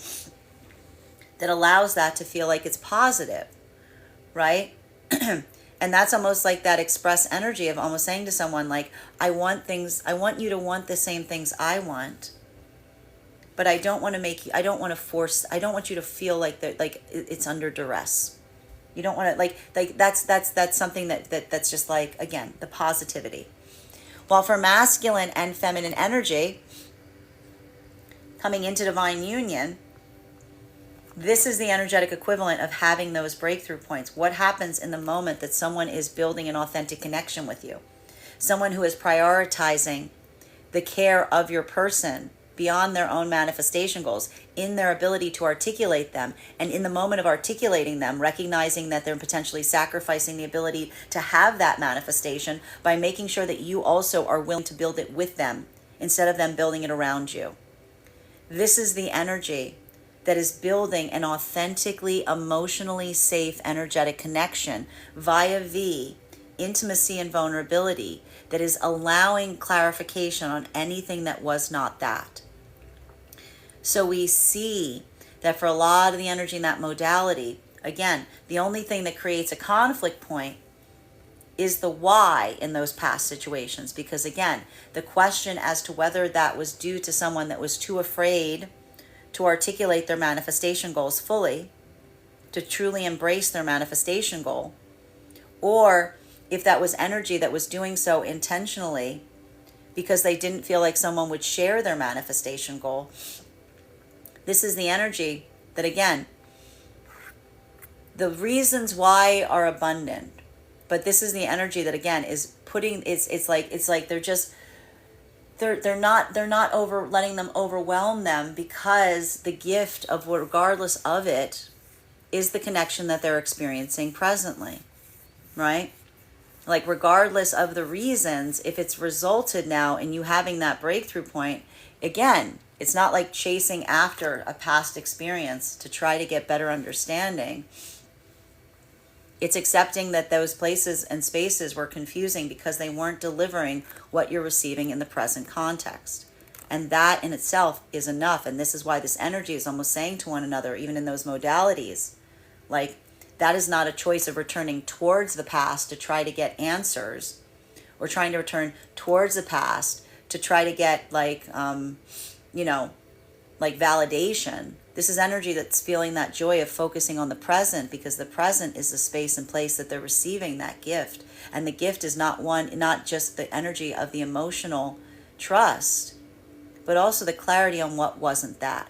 that allows that to feel like it's positive, right? And that's almost like that express energy of almost saying to someone like, I want you to want the same things I want, but I don't want you to feel like it's under duress. You don't want to that's something that's just like, again, the positivity. While for masculine and feminine energy coming into divine union, this is the energetic equivalent of having those breakthrough points. What happens in the moment that someone is building an authentic connection with you? Someone who is prioritizing the care of your person beyond their own manifestation goals, in their ability to articulate them, and in the moment of articulating them, recognizing that they're potentially sacrificing the ability to have that manifestation by making sure that you also are willing to build it with them instead of them building it around you. This is the energy that is building an authentically, emotionally safe, energetic connection via intimacy and vulnerability, that is allowing clarification on anything that was not that. So we see that for a lot of the energy in that modality, again, the only thing that creates a conflict point is the why in those past situations. Because again, the question as to whether that was due to someone that was too afraid to articulate their manifestation goals fully, to truly embrace their manifestation goal, or if that was energy that was doing so intentionally because they didn't feel like someone would share their manifestation goal. This is the energy that, again, the reasons why are abundant, but this is the energy that, again, is putting, it's like they're not letting them overwhelm them, because the gift of, regardless of it, is the connection that they're experiencing presently, right? Like, regardless of the reasons, if it's resulted now in you having that breakthrough point, again, it's not like chasing after a past experience to try to get better understanding. It's accepting that those places and spaces were confusing because they weren't delivering what you're receiving in the present context. And that in itself is enough. And this is why this energy is almost saying to one another, even in those modalities, like, that is not a choice of returning towards the past to try to get answers, or trying to return towards the past to try to get validation. This is energy that's feeling that joy of focusing on the present, because the present is the space and place that they're receiving that gift. And the gift is not just the energy of the emotional trust, but also the clarity on what wasn't that.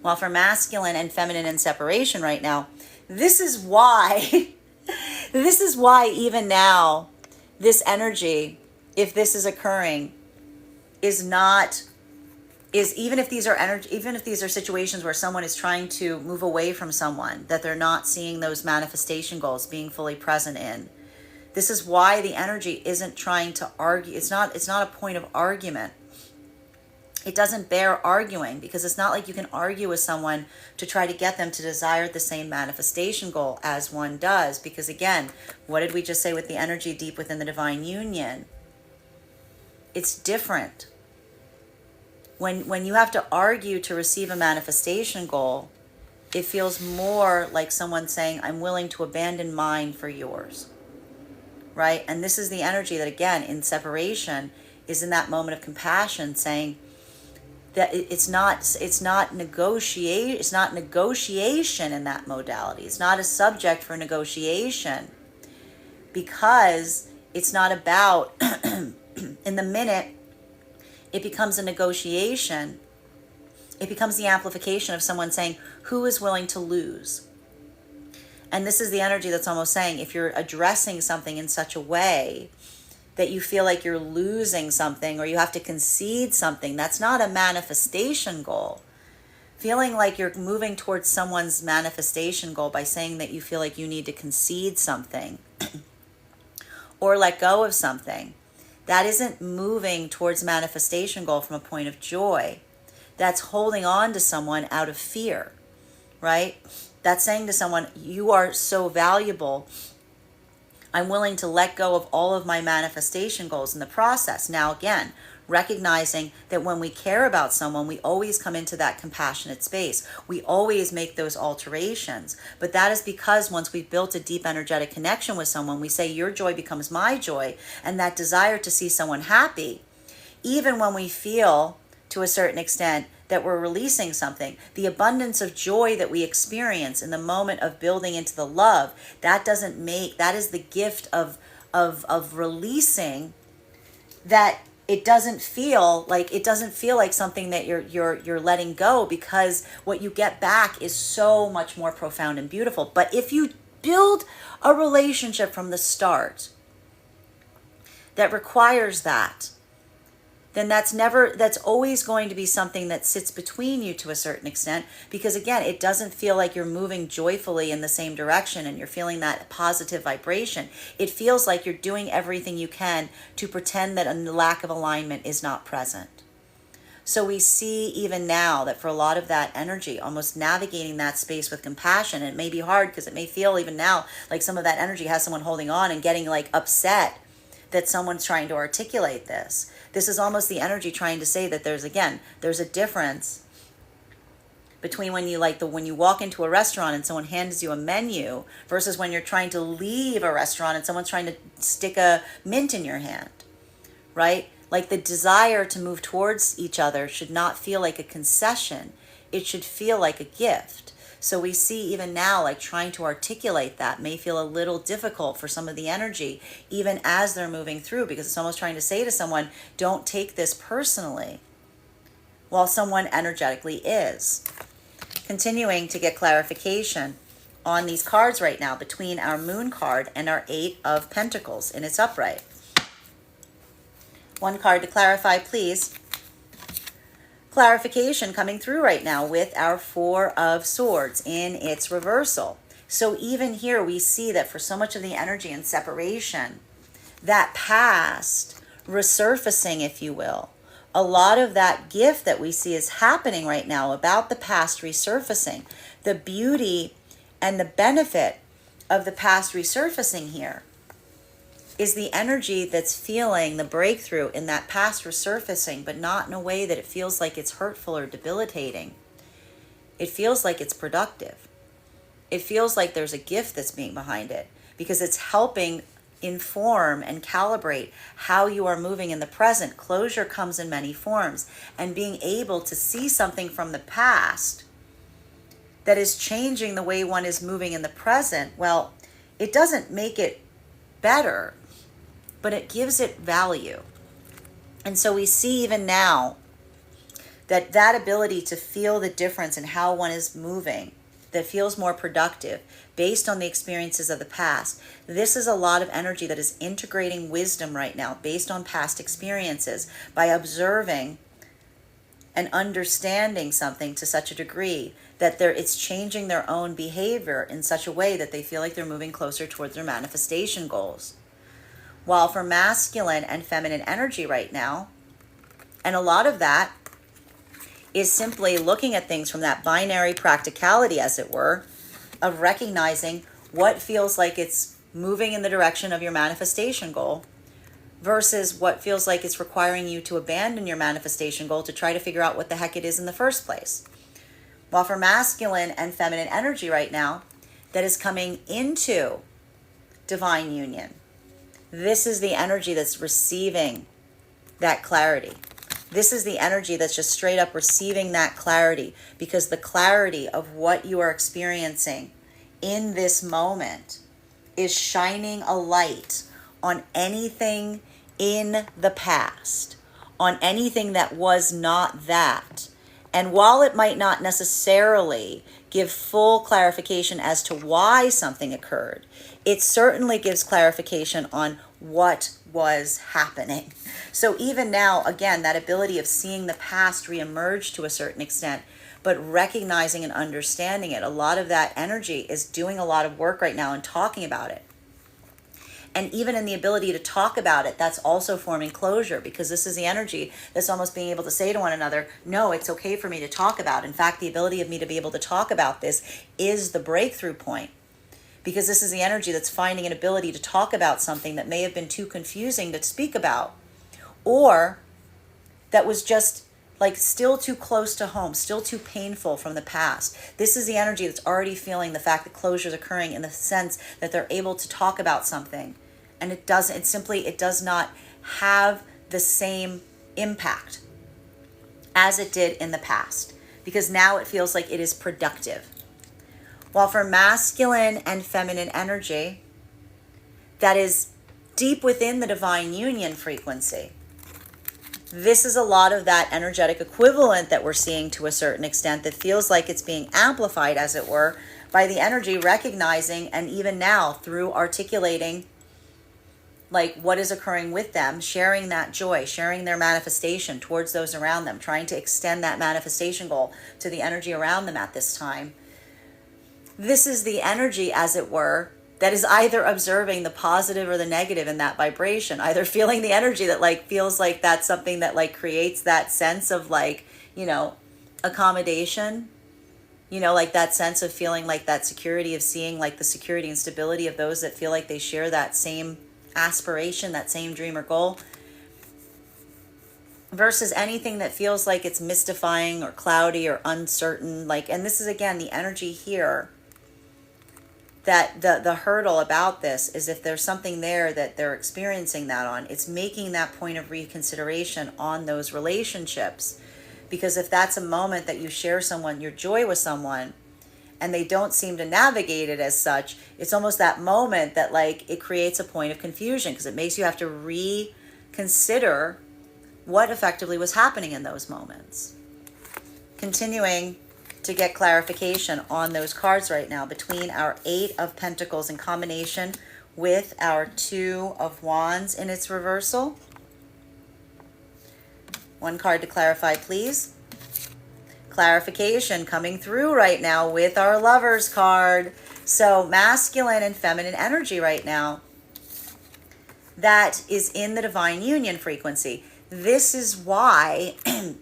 While for masculine and feminine in separation right now, this is why even now, this energy, if this is occurring, even if these are situations where someone is trying to move away from someone that they're not seeing those manifestation goals being fully present in. This is why the energy isn't trying to argue. It's not a point of argument. It doesn't bear arguing, because it's not like you can argue with someone to try to get them to desire the same manifestation goal as one does. Because again, what did we just say with the energy deep within the divine union? It's different. When you have to argue to receive a manifestation goal, it feels more like someone saying, I'm willing to abandon mine for yours, right? And this is the energy that, again, in separation, is in that moment of compassion, saying that it's not negotiation in that modality. It's not a subject for negotiation, because it's not about in the minute it becomes a negotiation, it becomes the amplification of someone saying, who is willing to lose? And this is the energy that's almost saying, if you're addressing something in such a way that you feel like you're losing something or you have to concede something, that's not a manifestation goal. Feeling like you're moving towards someone's manifestation goal by saying that you feel like you need to concede something or let go of something, that isn't moving towards manifestation goal from a point of joy. That's holding on to someone out of fear, right? That's saying to someone, you are so valuable, I'm willing to let go of all of my manifestation goals in the process. Now, again, recognizing that when we care about someone, we always come into that compassionate space. We always make those alterations. But that is because once we've built a deep energetic connection with someone, we say, your joy becomes my joy. And that desire to see someone happy, even when we feel to a certain extent that we're releasing something, the abundance of joy that we experience in the moment of building into the love, that is the gift of releasing, that it doesn't feel like something that you're letting go, because what you get back is so much more profound and beautiful. But if you build a relationship from the start that requires that, then that's always going to be something that sits between you to a certain extent, because again, it doesn't feel like you're moving joyfully in the same direction and you're feeling that positive vibration. It feels like you're doing everything you can to pretend that a lack of alignment is not present. So we see even now that for a lot of that energy, almost navigating that space with compassion, and it may be hard because it may feel even now like some of that energy has someone holding on and getting like upset that someone's trying to articulate this. This is almost the energy trying to say that there's a difference between when you walk into a restaurant and someone hands you a menu versus when you're trying to leave a restaurant and someone's trying to stick a mint in your hand, right? Like the desire to move towards each other should not feel like a concession. It should feel like a gift. So we see even now, like trying to articulate that may feel a little difficult for some of the energy, even as they're moving through, because it's almost trying to say to someone, don't take this personally, while someone energetically is. Continuing to get clarification on these cards right now between our Moon card and our Eight of Pentacles in its upright. One card to clarify, please. Clarification coming through right now with our Four of Swords in its reversal. So even here we see that for so much of the energy and separation, that past resurfacing, if you will, a lot of that gift that we see is happening right now about the past resurfacing. The beauty and the benefit of the past resurfacing here is the energy that's feeling the breakthrough in that past resurfacing, but not in a way that it feels like it's hurtful or debilitating. It feels like it's productive. It feels like there's a gift that's being behind it, because it's helping inform and calibrate how you are moving in the present. Closure comes in many forms, and being able to see something from the past that is changing the way one is moving in the present, well, it doesn't make it better, but it gives it value. And so we see even now that that ability to feel the difference in how one is moving, that feels more productive based on the experiences of the past. This is a lot of energy that is integrating wisdom right now based on past experiences, by observing and understanding something to such a degree that it's changing their own behavior in such a way that they feel like they're moving closer towards their manifestation goals. While for masculine and feminine energy right now, and a lot of that is simply looking at things from that binary practicality, as it were, of recognizing what feels like it's moving in the direction of your manifestation goal versus what feels like it's requiring you to abandon your manifestation goal to try to figure out what the heck it is in the first place. While for masculine and feminine energy right now, that is coming into divine union, this is the energy that's receiving that clarity. This is the energy that's just straight up receiving that clarity, because the clarity of what you are experiencing in this moment is shining a light on anything in the past, on anything that was not that. And while it might not necessarily give full clarification as to why something occurred, it certainly gives clarification on what was happening. So even now, again, that ability of seeing the past reemerge to a certain extent, but recognizing and understanding it, a lot of that energy is doing a lot of work right now and talking about it. And even in the ability to talk about it, that's also forming closure, because this is the energy that's almost being able to say to one another, no, it's okay for me to talk about. In fact, the ability of me to be able to talk about this is the breakthrough point, because this is the energy that's finding an ability to talk about something that may have been too confusing to speak about, or that was just like still too close to home, still too painful from the past. This is the energy that's already feeling the fact that closure is occurring, in the sense that they're able to talk about something. And it does not have the same impact as it did in the past, because now it feels like it is productive. While for masculine and feminine energy, that is deep within the divine union frequency, this is a lot of that energetic equivalent that we're seeing to a certain extent, that feels like it's being amplified, as it were, by the energy recognizing, and even now through articulating like what is occurring with them, sharing that joy, sharing their manifestation towards those around them, trying to extend that manifestation goal to the energy around them at this time. This is the energy, as it were, that is either observing the positive or the negative in that vibration, either feeling the energy that like feels like that's something that like creates that sense of like, accommodation, like that sense of feeling like that security, of seeing like the security and stability of those that feel like they share that same aspiration, that same dream or goal, versus anything that feels like it's mystifying or cloudy or uncertain. And this is again the energy here, that the hurdle about this is, if there's something there that they're experiencing that on, it's making that point of reconsideration on those relationships. Because if that's a moment that you share your joy with someone, and they don't seem to navigate it as such, it's almost that moment that like it creates a point of confusion, because it makes you have to reconsider what effectively was happening in those moments. Continuing to get clarification on those cards right now, between our 8 of Pentacles in combination with our 2 of Wands in its reversal. One card to clarify, please. Clarification coming through right now with our Lovers card. So masculine and feminine energy right now, that is in the divine union frequency. This is why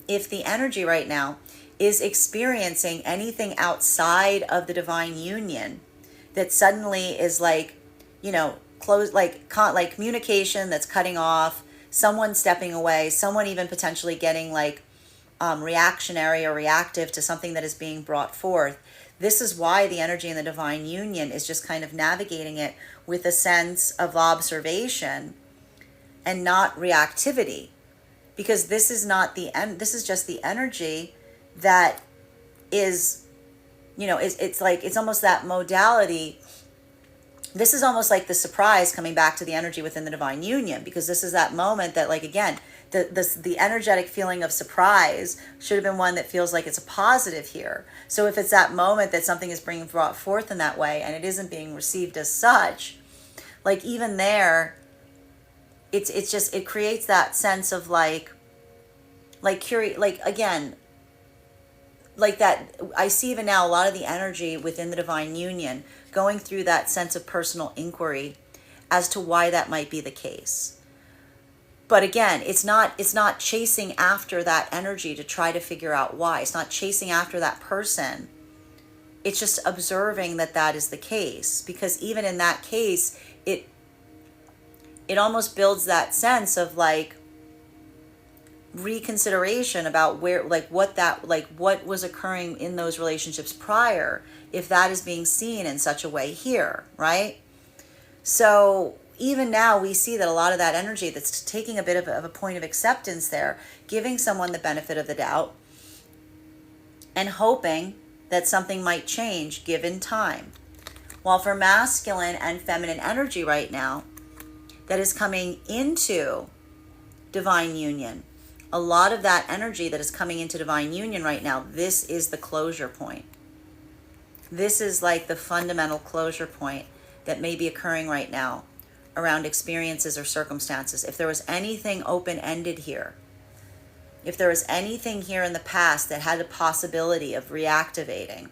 if the energy right now is experiencing anything outside of the divine union, that suddenly is like, close, like communication that's cutting off, someone stepping away, someone even potentially getting like reactionary or reactive to something that is being brought forth. This is why the energy in the divine union is just kind of navigating it with a sense of observation and not reactivity, because this is not the end. This is just the energy that is, it's almost that modality. This is almost like the surprise coming back to the energy within the divine union, because this is that moment that, like, again, the energetic feeling of surprise should have been one that feels like it's a positive here. So if it's that moment that something is being brought forth in that way and it isn't being received as such, like even there, it's just, it creates that sense of like again, like that. I see even now a lot of the energy within the divine union going through that sense of personal inquiry as to why that might be the case. But again, it's not chasing after that energy to try to figure out why. It's not chasing after that person. It's just observing that that is the case, because even in that case, it almost builds that sense of like reconsideration about where, like what was occurring in those relationships prior, if that is being seen in such a way here, right? So even now we see that a lot of that energy that's taking a bit of a point of acceptance there, giving someone the benefit of the doubt and hoping that something might change given time. While for masculine and feminine energy right now, that is coming into divine union, a lot of that energy that is coming into divine union right now, this is the closure point. This is like the fundamental closure point that may be occurring right now around experiences or circumstances. If there was anything open-ended here, if there was anything here in the past that had a possibility of reactivating,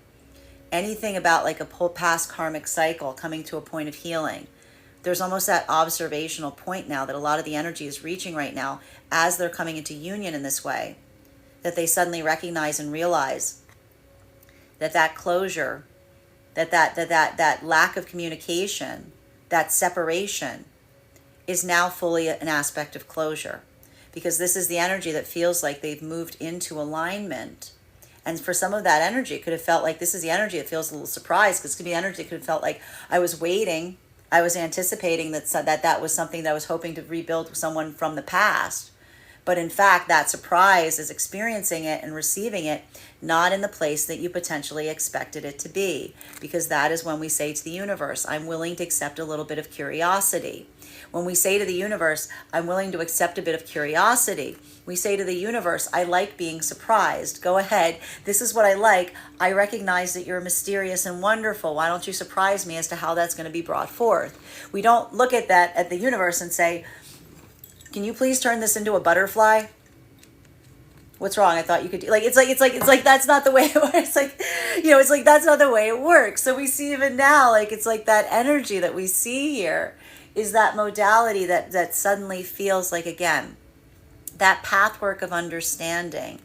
anything about like a past karmic cycle coming to a point of healing, there's almost that observational point now that a lot of the energy is reaching right now as they're coming into union in this way, that they suddenly recognize and realize that closure, that lack of communication, that separation is now fully an aspect of closure. Because this is the energy that feels like they've moved into alignment. And for some of that energy, it could have felt like this is the energy that feels a little surprised, because it could be energy that could have felt like I was waiting, I was anticipating that was something that I was hoping to rebuild with someone from the past. But in fact, that surprise is experiencing it and receiving it not in the place that you potentially expected it to be. Because that is when we say to the universe, I'm willing to accept a little bit of curiosity. When we say to the universe, I'm willing to accept a bit of curiosity, we say to the universe, I like being surprised. Go ahead. This is what I like. I recognize that you're mysterious and wonderful. Why don't you surprise me as to how that's going to be brought forth? We don't look at that at the universe and say, can you please turn this into a butterfly? What's wrong? I thought you could do it's like that's not the way it works. It's like, it's like that's not the way it works. So we see even now, like it's like that energy that we see here is that modality that suddenly feels like, again, that pathwork of understanding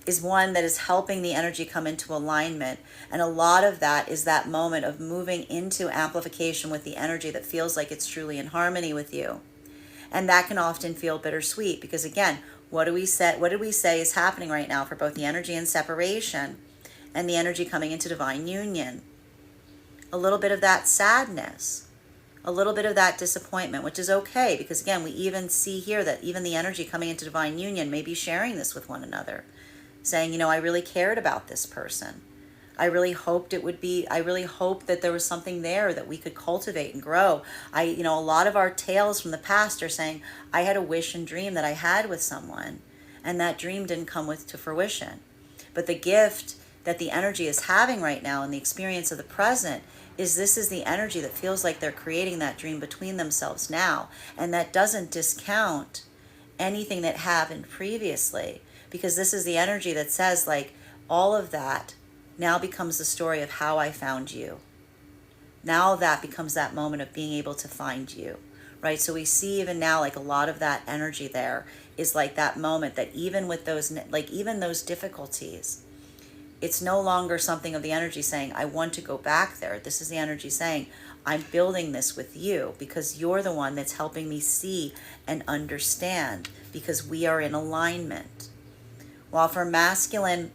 is one that is helping the energy come into alignment. And a lot of that is that moment of moving into amplification with the energy that feels like it's truly in harmony with you. And that can often feel bittersweet because, again, what did we say is happening right now for both the energy in separation and the energy coming into divine union? A little bit of that sadness, a little bit of that disappointment, which is okay because, again, we even see here that even the energy coming into divine union may be sharing this with one another, saying, I really cared about this person. I really hoped that there was something there that we could cultivate and grow. A lot of our tales from the past are saying, I had a wish and dream that I had with someone, and that dream didn't come to fruition. But the gift that the energy is having right now in the experience of the present is this is the energy that feels like they're creating that dream between themselves now. And that doesn't discount anything that happened previously, because this is the energy that says, like, all of that now becomes the story of how I found you. Now that becomes that moment of being able to find you, right? So we see even now, like a lot of that energy there is like that moment that even with those, like even those difficulties, it's no longer something of the energy saying, I want to go back there. This is the energy saying, I'm building this with you because you're the one that's helping me see and understand because we are in alignment. While for masculine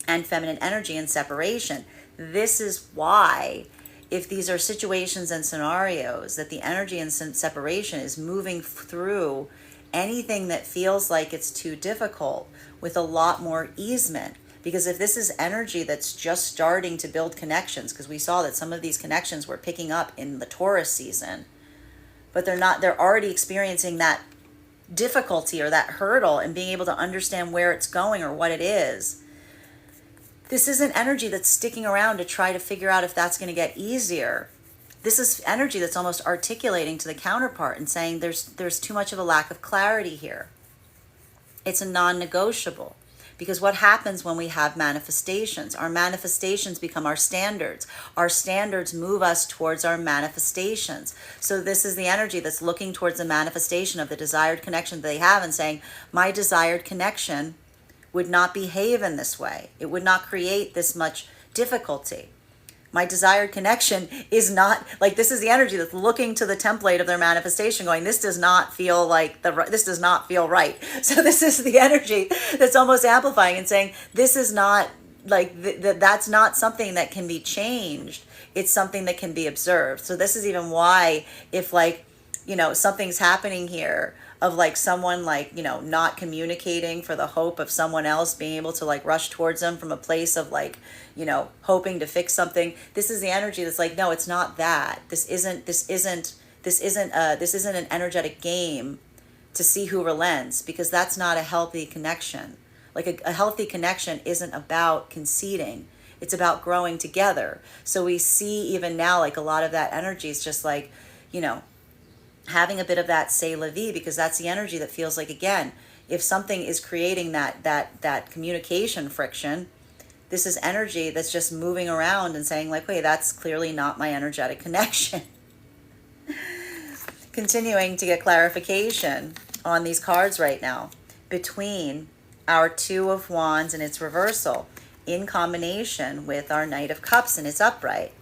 and feminine energy and separation, this is why, if these are situations and scenarios that the energy in separation is moving through anything that feels like it's too difficult with a lot more easement. Because if this is energy that's just starting to build connections, because we saw that some of these connections were picking up in the Taurus season, but they're already experiencing that difficulty or that hurdle and being able to understand where it's going or what it is. This isn't energy that's sticking around to try to figure out if that's going to get easier. This is energy that's almost articulating to the counterpart and saying there's too much of a lack of clarity here. It's a non-negotiable. Because what happens when we have manifestations? Our manifestations become our standards. Our standards move us towards our manifestations. So this is the energy that's looking towards the manifestation of the desired connection that they have and saying, my desired connection would not behave in this way. It would not create this much difficulty. My desired connection is not, like, this is the energy that's looking to the template of their manifestation going, this does not feel like this does not feel right. So this is the energy that's almost amplifying and saying, this is not like, that's not something that can be changed. It's something that can be observed. So this is even why if like something's happening here of like someone like, not communicating for the hope of someone else being able to like rush towards them from a place of like, hoping to fix something. This is the energy that's like, no, it's not that. This isn't an energetic game to see who relents, because that's not a healthy connection. Like a healthy connection isn't about conceding. It's about growing together. So we see even now, like a lot of that energy is just like, having a bit of that c'est la vie, because that's the energy that feels like, again, if something is creating that communication friction, this is energy that's just moving around and saying like, wait, that's clearly not my energetic connection. Continuing to get clarification on these cards right now between our Two of Wands and its reversal in combination with our Knight of Cups and its upright.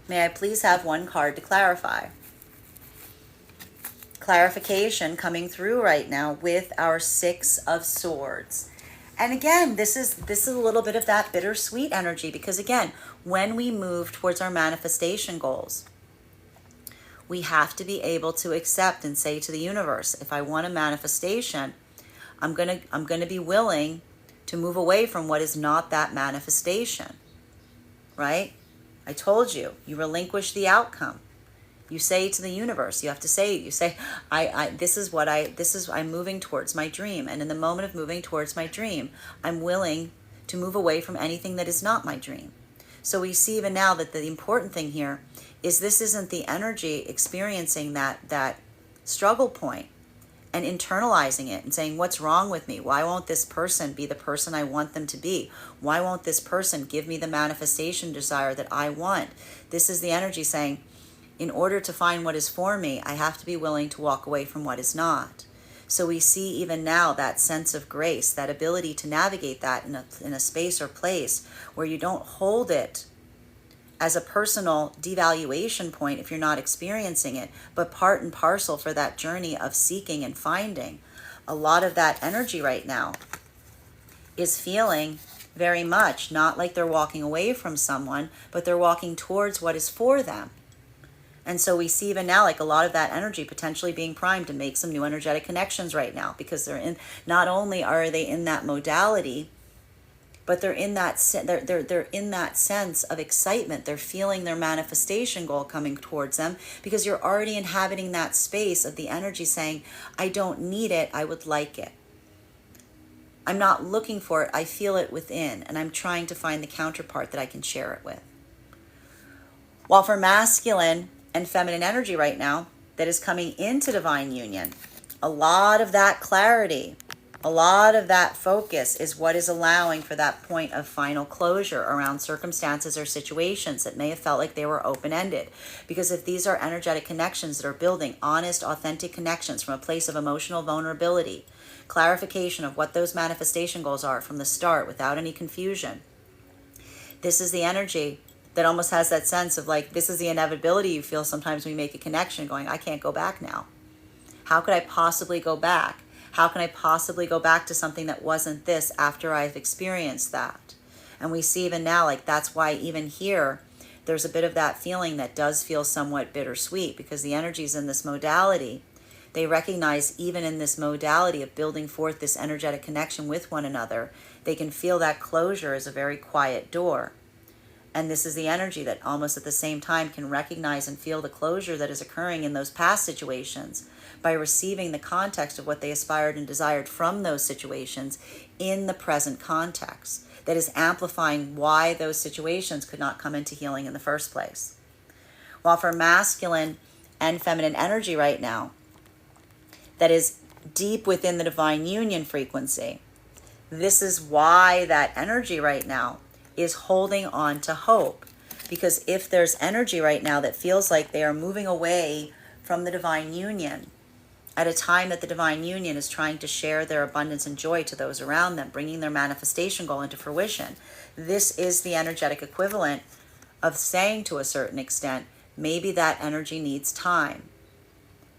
May I please have one card to clarify? Clarification coming through right now with our Six of Swords. And again, this is a little bit of that bittersweet energy, because again, when we move towards our manifestation goals, we have to be able to accept and say to the universe, if I want a manifestation, I'm going to be willing to move away from what is not that manifestation. Right? I told you, you relinquish the outcome. You say to the universe, you say, I'm moving towards my dream. And in the moment of moving towards my dream, I'm willing to move away from anything that is not my dream. So we see even now that the important thing here is this isn't the energy experiencing that struggle point and internalizing it and saying, what's wrong with me? Why won't this person be the person I want them to be? Why won't this person give me the manifestation desire that I want? This is the energy saying, in order to find what is for me, I have to be willing to walk away from what is not. So we see even now that sense of grace, that ability to navigate that in a space or place where you don't hold it as a personal devaluation point if you're not experiencing it, but part and parcel for that journey of seeking and finding. A lot of that energy right now is feeling very much not like they're walking away from someone, but they're walking towards what is for them. And so we see even now like a lot of that energy potentially being primed to make some new energetic connections right now, because they're in, not only are they in that modality, but they're in that they're in that sense of excitement. They're feeling their manifestation goal coming towards them, because you're already inhabiting that space of the energy saying, I don't need it, I would like it. I'm not looking for it, I feel it within, and I'm trying to find the counterpart that I can share it with. While for masculine and feminine energy right now that is coming into divine union, a lot of that clarity, a lot of that focus is what is allowing for that point of final closure around circumstances or situations that may have felt like they were open-ended. Because if these are energetic connections that are building honest, authentic connections from a place of emotional vulnerability, clarification of what those manifestation goals are from the start without any confusion, this is the energy that almost has that sense of like, this is the inevitability you feel sometimes when you make a connection going, I can't go back now. How could I possibly go back? How can I possibly go back to something that wasn't this after I've experienced that? And we see even now, like that's why even here, there's a bit of that feeling that does feel somewhat bittersweet, because the energies in this modality, they recognize even in this modality of building forth this energetic connection with one another, they can feel that closure as a very quiet door. And this is the energy that almost at the same time can recognize and feel the closure that is occurring in those past situations by receiving the context of what they aspired and desired from those situations in the present context that is amplifying why those situations could not come into healing in the first place. While for masculine and feminine energy right now, that is deep within the divine union frequency, this is why that energy right now is holding on to hope. Because if there's energy right now that feels like they are moving away from the divine union at a time that the divine union is trying to share their abundance and joy to those around them, bringing their manifestation goal into fruition, this is the energetic equivalent of saying to a certain extent, maybe that energy needs time.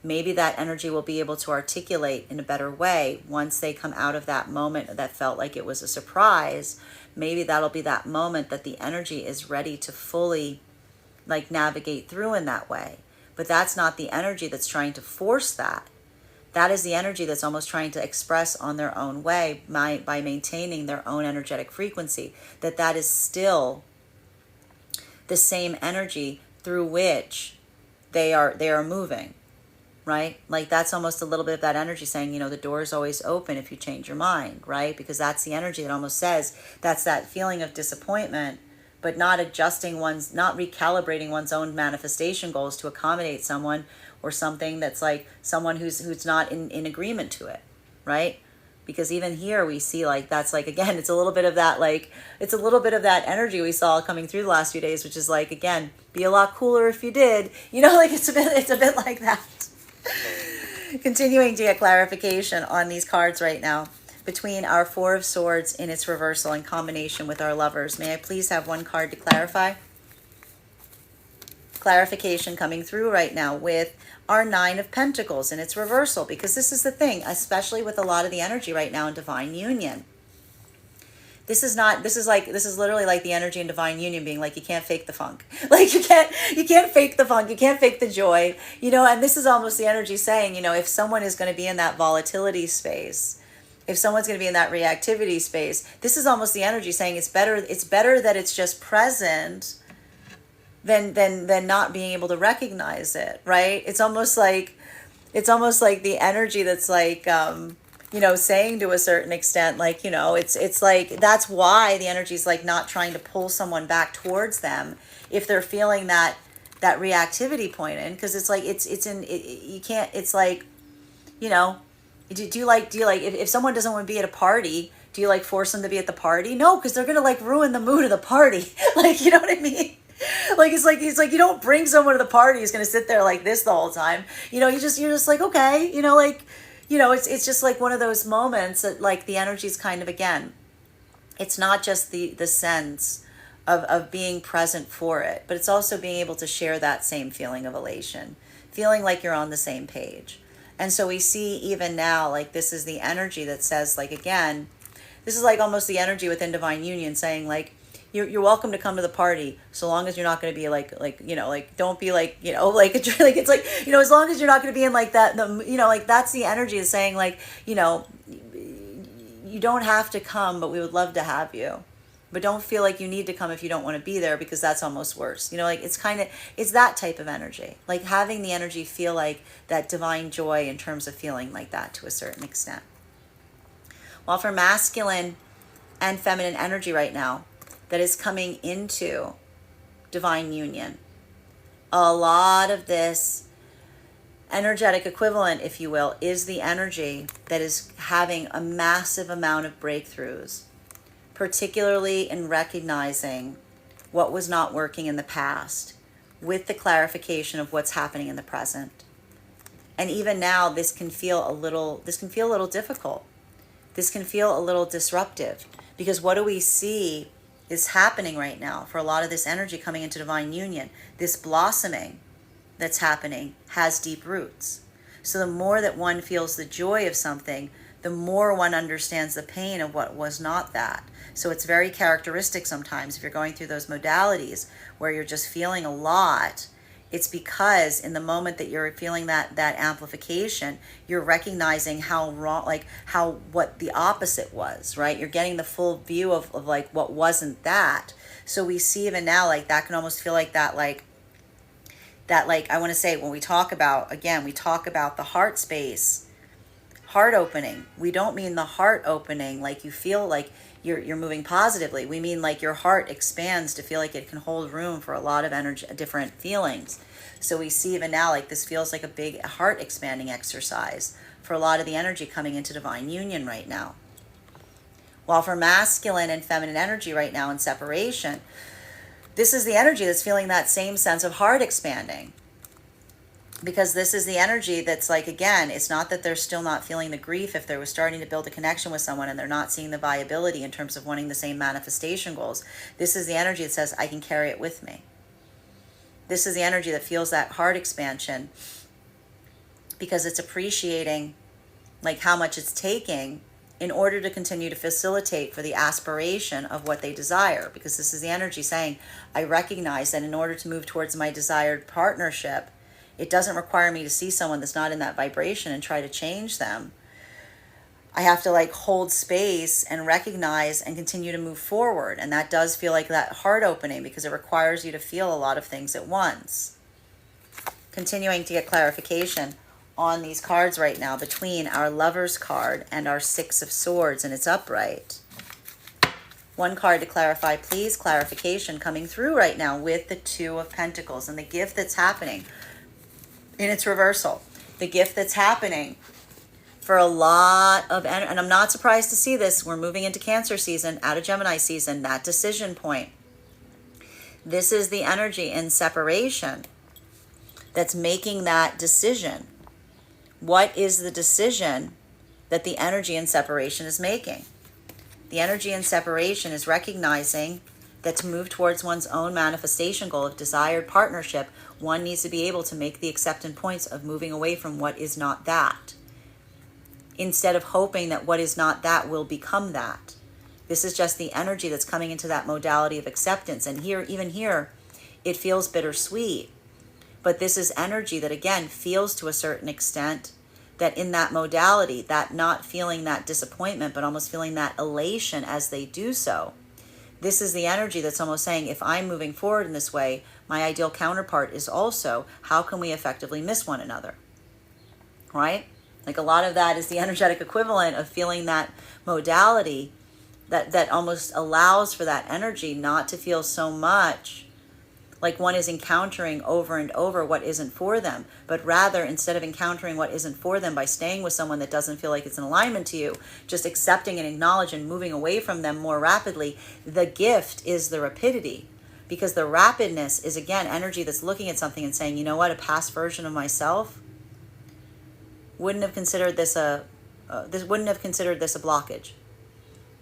Maybe that energy will be able to articulate in a better way once they come out of that moment that felt like it was a surprise. Maybe that'll be that moment that the energy is ready to fully like navigate through in that way. But that's not the energy that's trying to force that. That is the energy that's almost trying to express on their own way by maintaining their own energetic frequency. That is still the same energy through which they are moving, right? Like that's almost a little bit of that energy saying, the door is always open if you change your mind, right? Because that's the energy that almost says that's that feeling of disappointment, but not not recalibrating one's own manifestation goals to accommodate someone or something that's like someone who's not in agreement to it, right? Because even here we see like that's like, again, it's a little bit of that energy we saw coming through the last few days, which is like, again, be a lot cooler if you did, like it's a bit like that. Continuing to get clarification on these cards right now between our Four of Swords in its reversal in combination with our Lovers. May I please have one card to clarify? Clarification coming through right now with our Nine of Pentacles in its reversal, because this is the thing, especially with a lot of the energy right now in Divine Union. This is literally like the energy in Divine Union being like, you can't fake the funk. Like you can't fake the funk. You can't fake the joy, and this is almost the energy saying, if someone is going to be in that volatility space, if someone's going to be in that reactivity space, this is almost the energy saying it's better that it's just present than not being able to recognize it, right? It's almost like the energy that's like, saying to a certain extent, like, it's like, that's why the energy is like not trying to pull someone back towards them if they're feeling that reactivity point in, because it's like, you can't, it's like, do you like, if someone doesn't want to be at a party, do you like force them to be at the party? No, because they're going to like ruin the mood of the party. Like, you know what I mean? Like it's like you don't bring someone to the party who's going to sit there like this the whole time. You're just like, okay, it's just like one of those moments that like the energy's kind of, again, it's not just the sense of being present for it, but it's also being able to share that same feeling of elation, feeling like you're on the same page. And so we see even now, like this is the energy that says, like, again, this is like almost the energy within Divine Union saying like, you're welcome to come to the party, so long as you're not going to be like don't be like, like it's like, as long as you're not going to be in like that, like that's the energy is saying like, you don't have to come, but we would love to have you, but don't feel like you need to come if you don't want to be there, because that's almost worse. Like it's that type of energy, like having the energy feel like that divine joy in terms of feeling like that to a certain extent. While for masculine and feminine energy right now that is coming into Divine Union, a lot of this energetic equivalent, if you will, is the energy that is having a massive amount of breakthroughs, particularly in recognizing what was not working in the past with the clarification of what's happening in the present. And even now, this can feel a little difficult. This can feel a little disruptive, because what do we see is happening right now for a lot of this energy coming into Divine Union? This blossoming that's happening has deep roots. So the more that one feels the joy of something, the more one understands the pain of what was not that. So it's very characteristic sometimes if you're going through those modalities where you're just feeling a lot. It's because in the moment that you're feeling that amplification, you're recognizing how wrong, like what the opposite was, right? You're getting the full view of like what wasn't that. So we see even now, like that can almost feel like that, like I want to say, when we talk about the heart space, heart opening. We don't mean the heart opening like you feel like you're moving positively. We mean like your heart expands to feel like it can hold room for a lot of energy, different feelings. So we see even now like this feels like a big heart expanding exercise for a lot of the energy coming into Divine Union right now. While for masculine and feminine energy right now in separation, this is the energy that's feeling that same sense of heart expanding. Because this is the energy that's like, again, it's not that they're still not feeling the grief if they were starting to build a connection with someone and they're not seeing the viability in terms of wanting the same manifestation goals. This is the energy that says, I can carry it with me. This is the energy that feels that heart expansion because it's appreciating like how much it's taking in order to continue to facilitate for the aspiration of what they desire. Because this is the energy saying, I recognize that in order to move towards my desired partnership, It doesn't require me to see someone that's not in that vibration and try to change them. I have to like hold space and recognize and continue to move forward. And that does feel like that heart opening because it requires you to feel a lot of things at once. Continuing to get clarification on these cards right now between our Lover's card and our Six of Swords, and it's upright. One card to clarify, please. Clarification coming through right now with the Two of Pentacles and the gift that's happening in its reversal. The gift that's happening for a lot of, and I'm not surprised to see this. We're moving into Cancer season, out of Gemini season, that decision point. This is the energy in separation that's making that decision. What is the decision that the energy in separation is making? The energy in separation is recognizing that to move towards one's own manifestation goal of desired partnership, one needs to be able to make the acceptance points of moving away from what is not that, instead of hoping that what is not that will become that. This is just the energy that's coming into that modality of acceptance. And here, even here, it feels bittersweet. But this is energy that, again, feels to a certain extent that in that modality, that not feeling that disappointment, but almost feeling that elation as they do so. This is the energy that's almost saying, if I'm moving forward in this way, my ideal counterpart is also, how can we effectively miss one another? Right? Like a lot of that is the energetic equivalent of feeling that modality that almost allows for that energy not to feel so much like one is encountering over and over what isn't for them, but rather, instead of encountering what isn't for them by staying with someone that doesn't feel like it's in alignment to you, just accepting and acknowledging and moving away from them more rapidly. The gift is the rapidity, because the rapidness is, again, energy that's looking at something and saying, you know what, a past version of myself wouldn't have considered this a blockage.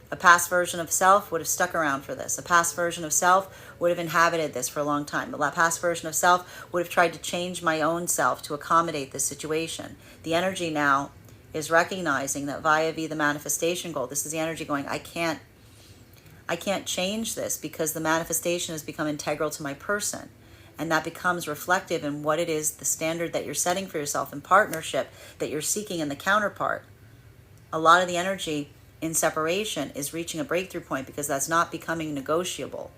A past version of self would have stuck around for this. A past version of self would have inhabited this for a long time. A past version of self would have tried to change my own self to accommodate this situation. The energy now is recognizing that via the manifestation goal, this is the energy going, I can't change this because the manifestation has become integral to my person. And that becomes reflective in what it is, the standard that you're setting for yourself in partnership, that you're seeking in the counterpart. A lot of the energy in separation is reaching a breakthrough point because that's not becoming negotiable.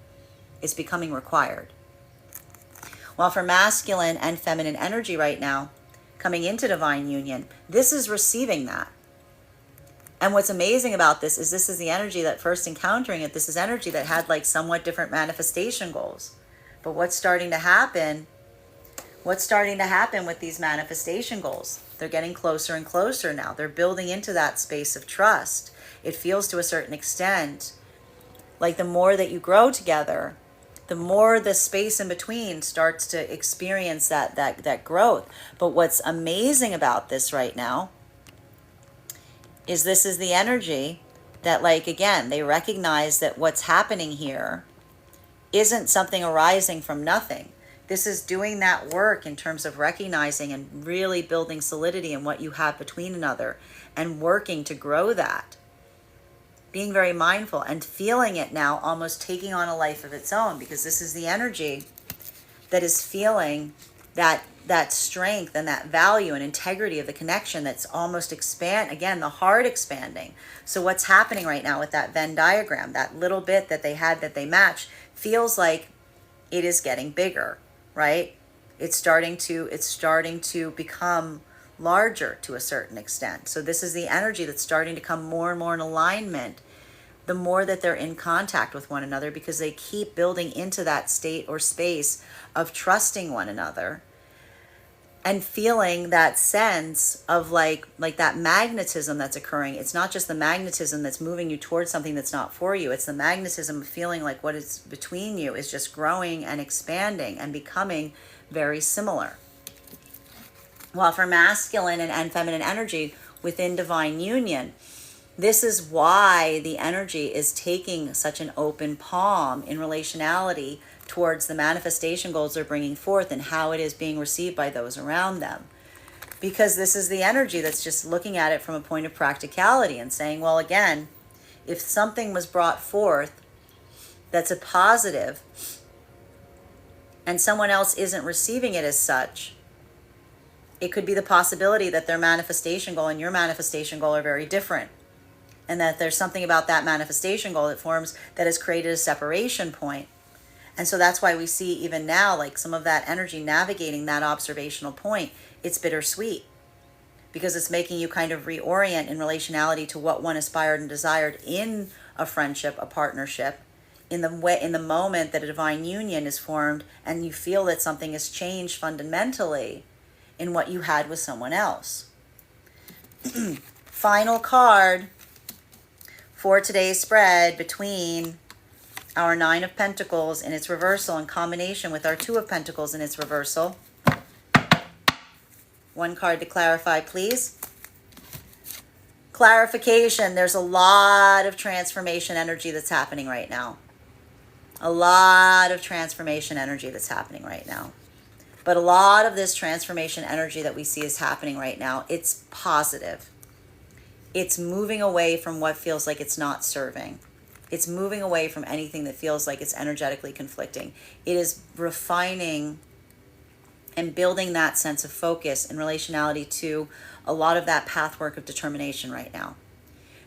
It's becoming required. While for masculine and feminine energy right now, coming into divine union, this is receiving that. And what's amazing about this is the energy that first encountering it, this is energy that had like somewhat different manifestation goals. But what's starting to happen with these manifestation goals? They're getting closer and closer now. They're building into that space of trust. It feels to a certain extent like the more that you grow together, the more the space in between starts to experience that growth. But what's amazing about this right now is this is the energy that, like, again, they recognize that what's happening here isn't something arising from nothing. This is doing that work in terms of recognizing and really building solidity in what you have between another and working to grow that. Being very mindful and feeling it now almost taking on a life of its own, because this is the energy that is feeling that strength and that value and integrity of the connection that's almost again, the heart expanding. So what's happening right now with that Venn diagram, that little bit that they had that they match, feels like it is getting bigger, right? It's starting to become larger to a certain extent. So this is the energy that's starting to come more and more in alignment the more that they're in contact with one another, because they keep building into that state or space of trusting one another and feeling that sense of like that magnetism that's occurring. It's not just the magnetism that's moving you towards something that's not for you. It's the magnetism of feeling like what is between you is just growing and expanding and becoming very similar. While for masculine and feminine energy within divine union, this is why the energy is taking such an open palm in relationality towards the manifestation goals they're bringing forth and how it is being received by those around them. Because this is the energy that's just looking at it from a point of practicality and saying, well, again, if something was brought forth that's a positive and someone else isn't receiving it as such, It could be the possibility that their manifestation goal and your manifestation goal are very different, and that there's something about that manifestation goal that forms that has created a separation point. And so that's why we see even now, like some of that energy navigating that observational point, it's bittersweet, because it's making you kind of reorient in relationality to what one aspired and desired in a friendship, a partnership, in the moment that a divine union is formed and you feel that something has changed fundamentally in what you had with someone else. Final card for today's spread, between our Nine of Pentacles in its reversal in combination with our Two of Pentacles in its reversal. One card to clarify, please. Clarification. There's a lot of transformation energy that's happening right now. A lot of transformation energy that's happening right now. But a lot of this transformation energy that we see is happening right now, it's positive. It's moving away from what feels like it's not serving. It's moving away from anything that feels like it's energetically conflicting. It is refining and building that sense of focus in relationality to a lot of that pathwork of determination right now.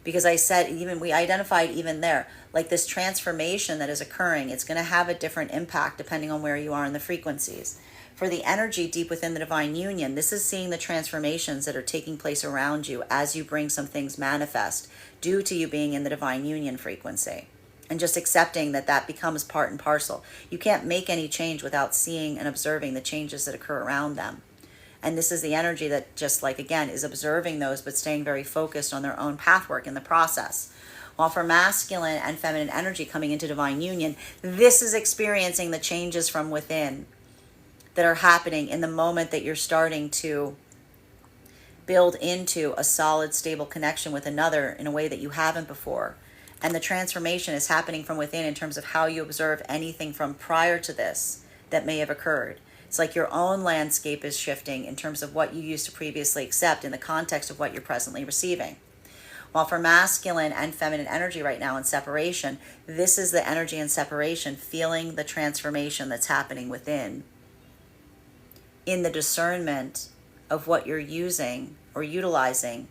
Because I said, even we identified even there, like this transformation that is occurring, it's going to have a different impact depending on where you are in the frequencies. For the energy deep within the divine union, this is seeing the transformations that are taking place around you as you bring some things manifest due to you being in the divine union frequency. And just accepting that that becomes part and parcel. You can't make any change without seeing and observing the changes that occur around them. And this is the energy that just like, again, is observing those, but staying very focused on their own pathwork in the process. While for masculine and feminine energy coming into divine union, this is experiencing the changes from within that are happening in the moment that you're starting to build into a solid, stable connection with another in a way that you haven't before. And the transformation is happening from within in terms of how you observe anything from prior to this that may have occurred. It's like your own landscape is shifting in terms of what you used to previously accept in the context of what you're presently receiving. While for masculine and feminine energy right now in separation, this is the energy in separation, feeling the transformation that's happening within, in the discernment of what you're using or utilizing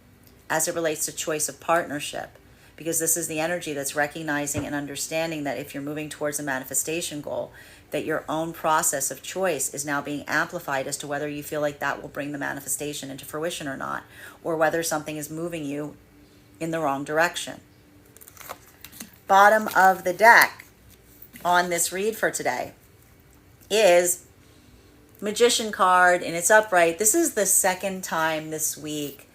as it relates to choice of partnership. Because this is the energy that's recognizing and understanding that if you're moving towards a manifestation goal, that your own process of choice is now being amplified as to whether you feel like that will bring the manifestation into fruition or not, or whether something is moving you in the wrong direction. Bottom of the deck on this read for today is Magician card, and it's upright. This is the second time this week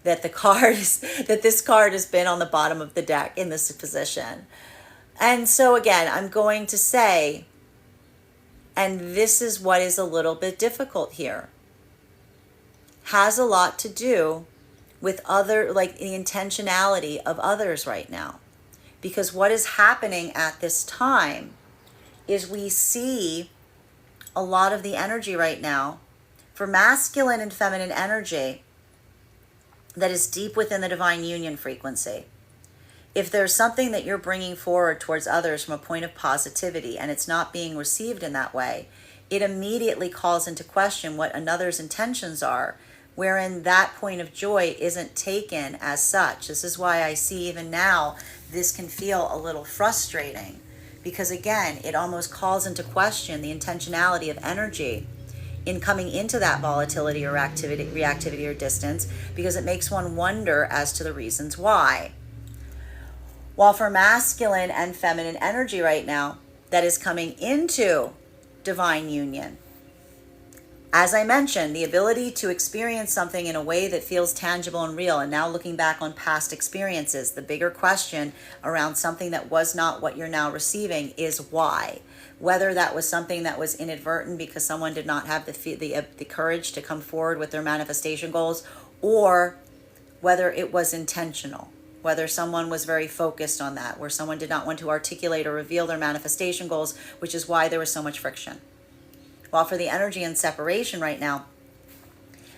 that this card has been on the bottom of the deck in this position. And so again, I'm going to say, and this is what is a little bit difficult here, has a lot to do with other, like the intentionality of others right now. Because what is happening at this time is we see a lot of the energy right now for masculine and feminine energy that is deep within the divine union frequency. If there's something that you're bringing forward towards others from a point of positivity and it's not being received in that way, it immediately calls into question what another's intentions are, wherein that point of joy isn't taken as such. This is why I see even now this can feel a little frustrating, because again, it almost calls into question the intentionality of energy in coming into that volatility or reactivity or distance, because it makes one wonder as to the reasons why. While for masculine and feminine energy right now that is coming into divine union, as I mentioned, the ability to experience something in a way that feels tangible and real, and now looking back on past experiences, the bigger question around something that was not what you're now receiving is why. Whether that was something that was inadvertent because someone did not have the courage to come forward with their manifestation goals, or whether it was intentional, whether someone was very focused on that, where someone did not want to articulate or reveal their manifestation goals, which is why there was so much friction. While for the energy and separation right now,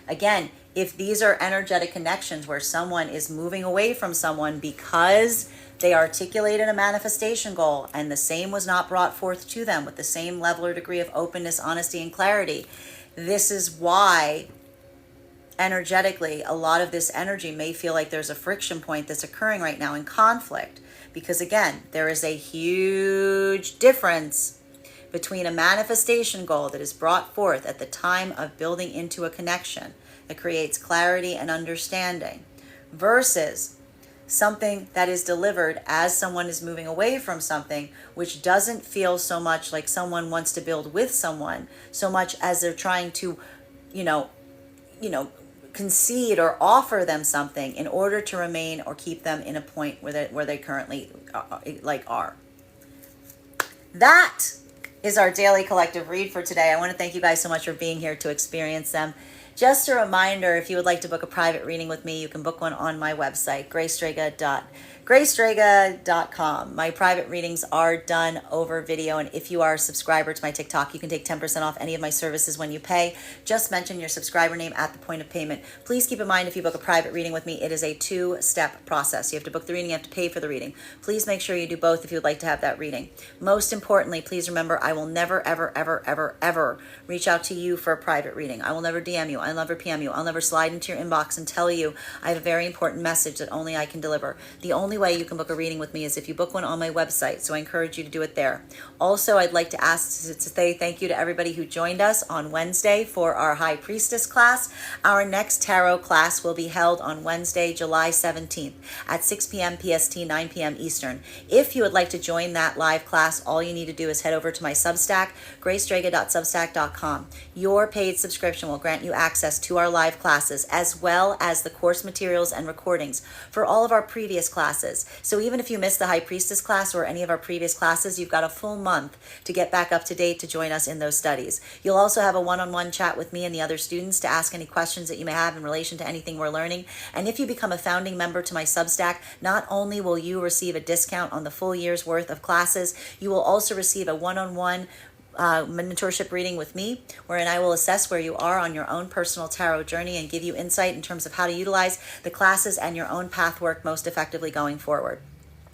again, if these are energetic connections where someone is moving away from someone because they articulated a manifestation goal and the same was not brought forth to them with the same level or degree of openness, honesty, and clarity, this is why energetically, a lot of this energy may feel like there's a friction point that's occurring right now in conflict. Because again, there is a huge difference between a manifestation goal that is brought forth at the time of building into a connection that creates clarity and understanding versus something that is delivered as someone is moving away from something, which doesn't feel so much like someone wants to build with someone so much as they're trying to, you know, concede or offer them something in order to remain or keep them in a point where they currently are. That is our daily collective read for today. I want to thank you guys so much for being here to experience them. Just a reminder, if you would like to book a private reading with me, you can book one on my website, graystrega.com. My private readings are done over video, and if you are a subscriber to my TikTok, you can take 10% off any of my services when you pay. Just mention your subscriber name at the point of payment. Please keep in mind, if you book a private reading with me, it is a 2-step process. You have to book the reading, you have to pay for the reading. Please make sure you do both if you would like to have that reading. Most importantly, please remember, I will never, ever, ever, ever, ever reach out to you for a private reading. I will never DM you. I'll never PM you. I'll never slide into your inbox and tell you I have a very important message that only I can deliver. The only way you can book a reading with me is if you book one on my website, so I encourage you to do it there. Also, I'd like to say thank you to everybody who joined us on Wednesday for our High Priestess class. Our next tarot class will be held on Wednesday, July 17th at 6 p.m. PST, 9 p.m. Eastern. If you would like to join that live class, all you need to do is head over to my Substack, graystrega.substack.com. Your paid subscription will grant you access to our live classes, as well as the course materials and recordings for all of our previous classes. So even if you missed the High Priestess class or any of our previous classes, you've got a full month to get back up to date to join us in those studies. You'll also have a one-on-one chat with me and the other students to ask any questions that you may have in relation to anything we're learning. And if you become a founding member to my Substack, not only will you receive a discount on the full year's worth of classes, you will also receive a one-on-one mentorship reading with me, wherein I will assess where you are on your own personal tarot journey and give you insight in terms of how to utilize the classes and your own path work most effectively going forward.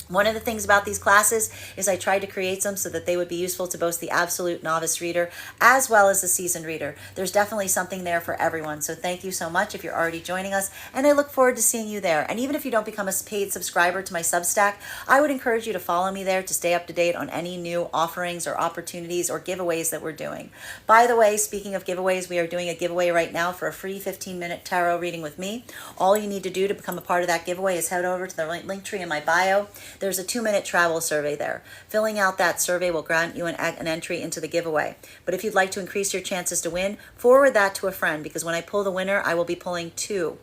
One of the things about these classes is I tried to create them so that they would be useful to both the absolute novice reader as well as the seasoned reader. There's definitely something there for everyone. So thank you so much if you're already joining us, and I look forward to seeing you there. And even if you don't become a paid subscriber to my Substack, I would encourage you to follow me there to stay up to date on any new offerings or opportunities or giveaways that we're doing. By the way, speaking of giveaways, we are doing a giveaway right now for a free 15-minute tarot reading with me. All you need to do to become a part of that giveaway is head over to the link tree in my bio. There's a 2-minute travel survey there. Filling out that survey will grant you an entry into the giveaway. But if you'd like to increase your chances to win, forward that to a friend, because when I pull the winner, I will be pulling 2.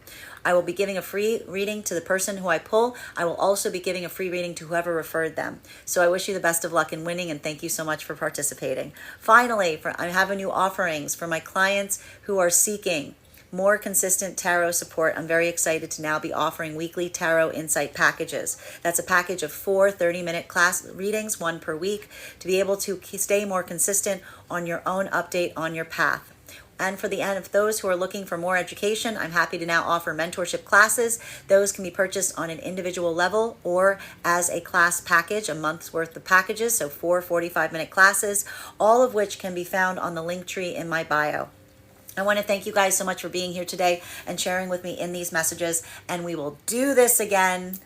I will be giving a free reading to the person who I pull. I will also be giving a free reading to whoever referred them. So I wish you the best of luck in winning, and thank you so much for participating. Finally, I have a new offerings for my clients who are seeking more consistent tarot support. I'm very excited to now be offering weekly tarot insight packages. That's a package of 4 30-minute class readings, 1 per week, to be able to stay more consistent on your own update on your path. And for the end of those who are looking for more education, I'm happy to now offer mentorship classes. Those can be purchased on an individual level or as a class package, a month's worth of packages, so 4 45-minute classes, all of which can be found on the link tree in my bio. I want to thank you guys so much for being here today and sharing with me in these messages, and we will do this again